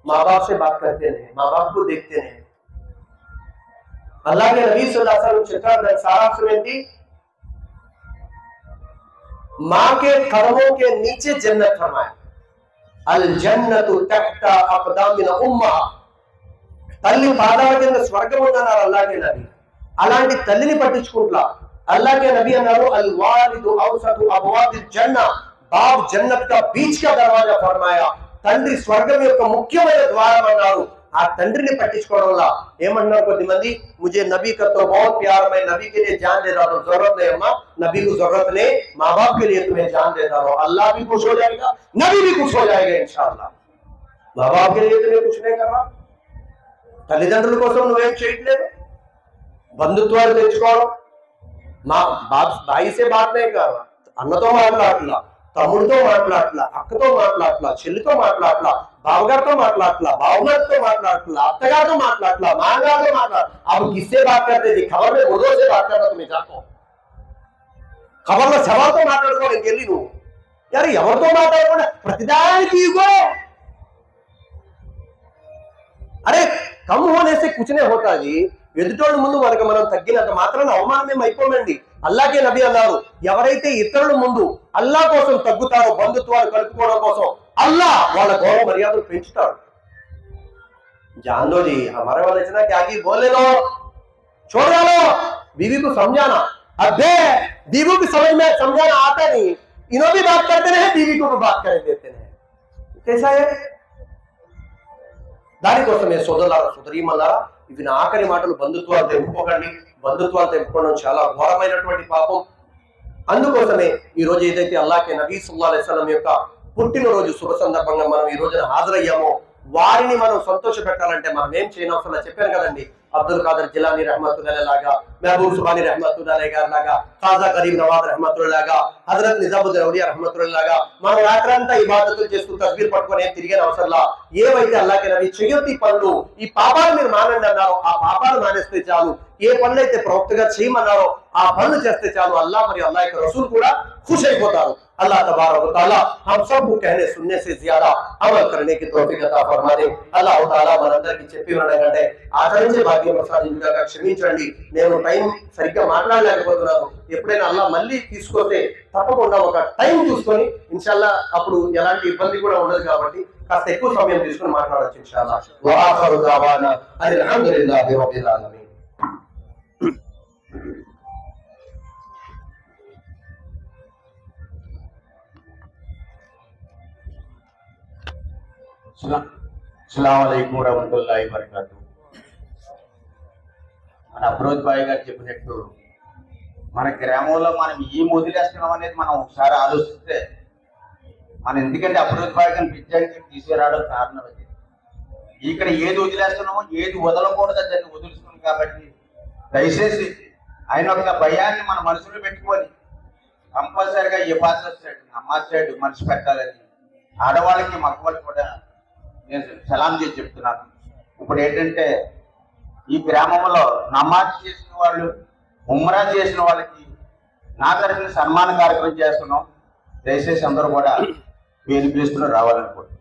माँ बाप से बात करते नहीं, माँ बाप को देखते नहीं. अल्लाह के नबी सल्लल्लाहु अलैहि वसल्लम चित्र सारा सुनेंगी, माँ के कदमों के नीचे जन्नत फरमाया. अल जन्नतु तहता अक़दामिन उम्मा, తల్లి పాదాల కింద స్వర్గం ఉందన్నారు అల్లాహ్ కే నబీ. అలాంటి తల్లిని పట్టించుకుంటా అల్లాహ్ కే నబీ అన్నారు అల్ వాలిదు ఔసతు అబ్వాబిల్ జన్నా, బాబ్ జన్నత్ కా బీచ్ కా దర్వాజా ఫర్మాయా. తండ్రి స్వర్గం యొక్క ముఖ్యమైన ద్వారం అన్నారు. ఆ తండ్రిని పట్టించుకోవడం వల్ల ఏమంటున్నారు కొద్దిమంది, मुझे नबी का तो बहुत प्यार, मैं नबी के लिए जान देता हूं. जरूरत नहीं अम्मा, नबी को जरूरत नहीं, माँ बाप के लिए तुम्हें जान देता हूं. अल्लाह भी खुश हो जाएगा, नबी भी खुश हो जाएगा इंशाअल्लाह. माँ बाप के लिए तुम्हें कुछ नहीं करना, తల్లిదండ్రుల కోసం నువ్వేం చేయట్లేదు. బంధుత్వాలు తెచ్చుకోవడం, మా బాయిసే బాత్ నే కాదు, అన్నతో మాట్లాడట్లా, తమ్ముడితో మాట్లాడట్లా, అక్కతో మాట్లాడట్లా, చెల్లితో మాట్లాడట్లా, బావగారితో మాట్లాడట్లా, బావగారితో మాట్లాడట్లా, అత్తగారితో మాట్లాడట్లా, మామగారితో మాట్లాడ. अब किससे बात करते थे? खबर में मुर्दों से बात करना तुम्हें जाको, खबर में సవాల్తో మాట్లాడుకోవాలి. ఇంకెళ్ళి నువ్వు यार ఎవరితో మాట్లాడకుండా ప్రతిదానికి ఇగో. అరే కమ్ హోనే సే కుచ్ నే హోతా జీ. ఎదుటోళ్ళ ముందు మనకు మనం తగ్గినంత మాత్రాన అవమానం అయిపోమండి. అల్లాహ్ కే నబీ అన్నారు ఎవరైతే ఇతరుల ముందు అల్లాహ్ కోసం తగ్గుతారో, బంధుత్వాలు కలుపుకోవడం కోసం అల్లాహ్ వాళ్ళ గౌరవ మర్యాదలు పెంచుతాడు. जान दो जी, हमारे वाले इतना क्या की बोले लो, छोड़ डालो, बीवी को समझाना. अबे बीवी को समझ में समझाना आता नहीं, इन्हों भी बात करते रहे, बीवी को भी बात कर देते रहे. कैसा है? దానికోసమే సోదరులారా సోదరీమల్లారా, ఇవి నా ఆఖరి మాటలు. బంధుత్వాలు తెంపుకోకండి. బంధుత్వాలు తెంపుకోవడం చాలా ఘోరమైనటువంటి పాపం. అందుకోసమే ఈ రోజు ఏదైతే అల్లాహ్కే నబీ సల్లల్లాహు అలైహి వసల్లం యొక్క పుట్టినరోజు శుభ సందర్భంగా మనం ఈ రోజున హాజరయ్యామో, వారిని మనం సంతోష పెట్టాలంటే మనం ఏం చేయనవసరం. చెప్పాను కదండి, అబ్దుల్ ఖాదర్ జిలానీ రహమతుల్లాహి లాగా, మహబూబ్ సుబానీ రహమతుల్లాహి గారి లాగా, ఖాజా గరీబ్ నవాజ్ రహమతుల్లాహి లాగా, హజరత్ నిజాముద్దీన్ ఔలియా రహమతుల్లాహి లాగా మనం రాత్రంతా ఇబాదతులు చేస్తూ తస్బీర్ పట్టుకొని ఏం తిరిగే అవసరంలా. ఏవైతే అల్లాహ్కే నబీ చేయొద్దు పనులు, ఈ పాపాలు మీరు మానండి అన్నారో ఆ పాపాలు మానేస్తే చాలు. ఏ పనులైతే ప్రవక్త గారు చేయమన్నారో ఆ పనులు చేస్తే చాలు. అల్లాహ్ మరియు అల్లాహ్ యొక్క రసూల్ కూడా खुश అయిపోతారు. अल्लाह तबारक व तआला हम सबको कहने सुनने से ज्यादा अमल करने की तौफीक अता फरमा दे. अल्लाह तआला మనందరికీ చెప్పి ఉండగానే ఆచరించే భాగ్యం ప్రసాదించుగాక. క్షమించండి, నేను టైం సరిగ్గా మాట్లాడలేకపోతున్నాను. ఎప్పుడైనా అల్లాహ్ మళ్ళీ తీసుకొస్తే తప్పకుండా ఒక టైం చూసుకొని ఇన్షాల్లా అప్పుడు ఎలాంటి ఇబ్బంది కూడా ఉండదు కాబట్టి కాస్త ఎక్కువ సమయం తీసుకొని మాట్లాడొచ్చు ఇన్షాల్లా. వ ఆఖరు దావానా అల్హమ్దులిల్లాహి రబ్బిల్ ఆలమీన్. అస్సలాముఅలైకుం వరహ్మతుల్లాహి వబరకాతుహు. మన అఫ్రోజ్ భాయ్ గారు చెప్పినట్టు మన గ్రామంలో మనం ఏం వదిలేస్తున్నాం అనేది మనం ఒకసారి ఆలోచిస్తే మనం, ఎందుకంటే అఫ్రోజ్ భాయ్ గారిని విద్యార్థి తీసుకురావడం కారణం అది. ఇక్కడ ఏది వదిలేస్తున్నామో ఏది వదలకూడదో దాన్ని వదులుతున్నాం. కాబట్టి దయచేసి ఆయన యొక్క భయాన్ని మన మనసులో పెట్టుకొని కంపల్సరిగా ఏ పాత్ర సైడ్ నమాజ్ సైడ్ మనసు పెట్టాలని ఆడవాళ్ళకి మగవాళ్ళకి కూడా నేను సలాం చేసి చెప్తున్నాను. ఇప్పుడు ఏంటంటే ఈ గ్రామంలో నమాజ్ చేసిన వాళ్ళు, ఉమ్రా చేసిన వాళ్ళకి నా తరఫున సన్మాన కార్యక్రమం చేస్తున్నాం. దయచేసి అందరూ కూడా పేరు పిలుస్తున్న రావాలనుకుంటున్నాం.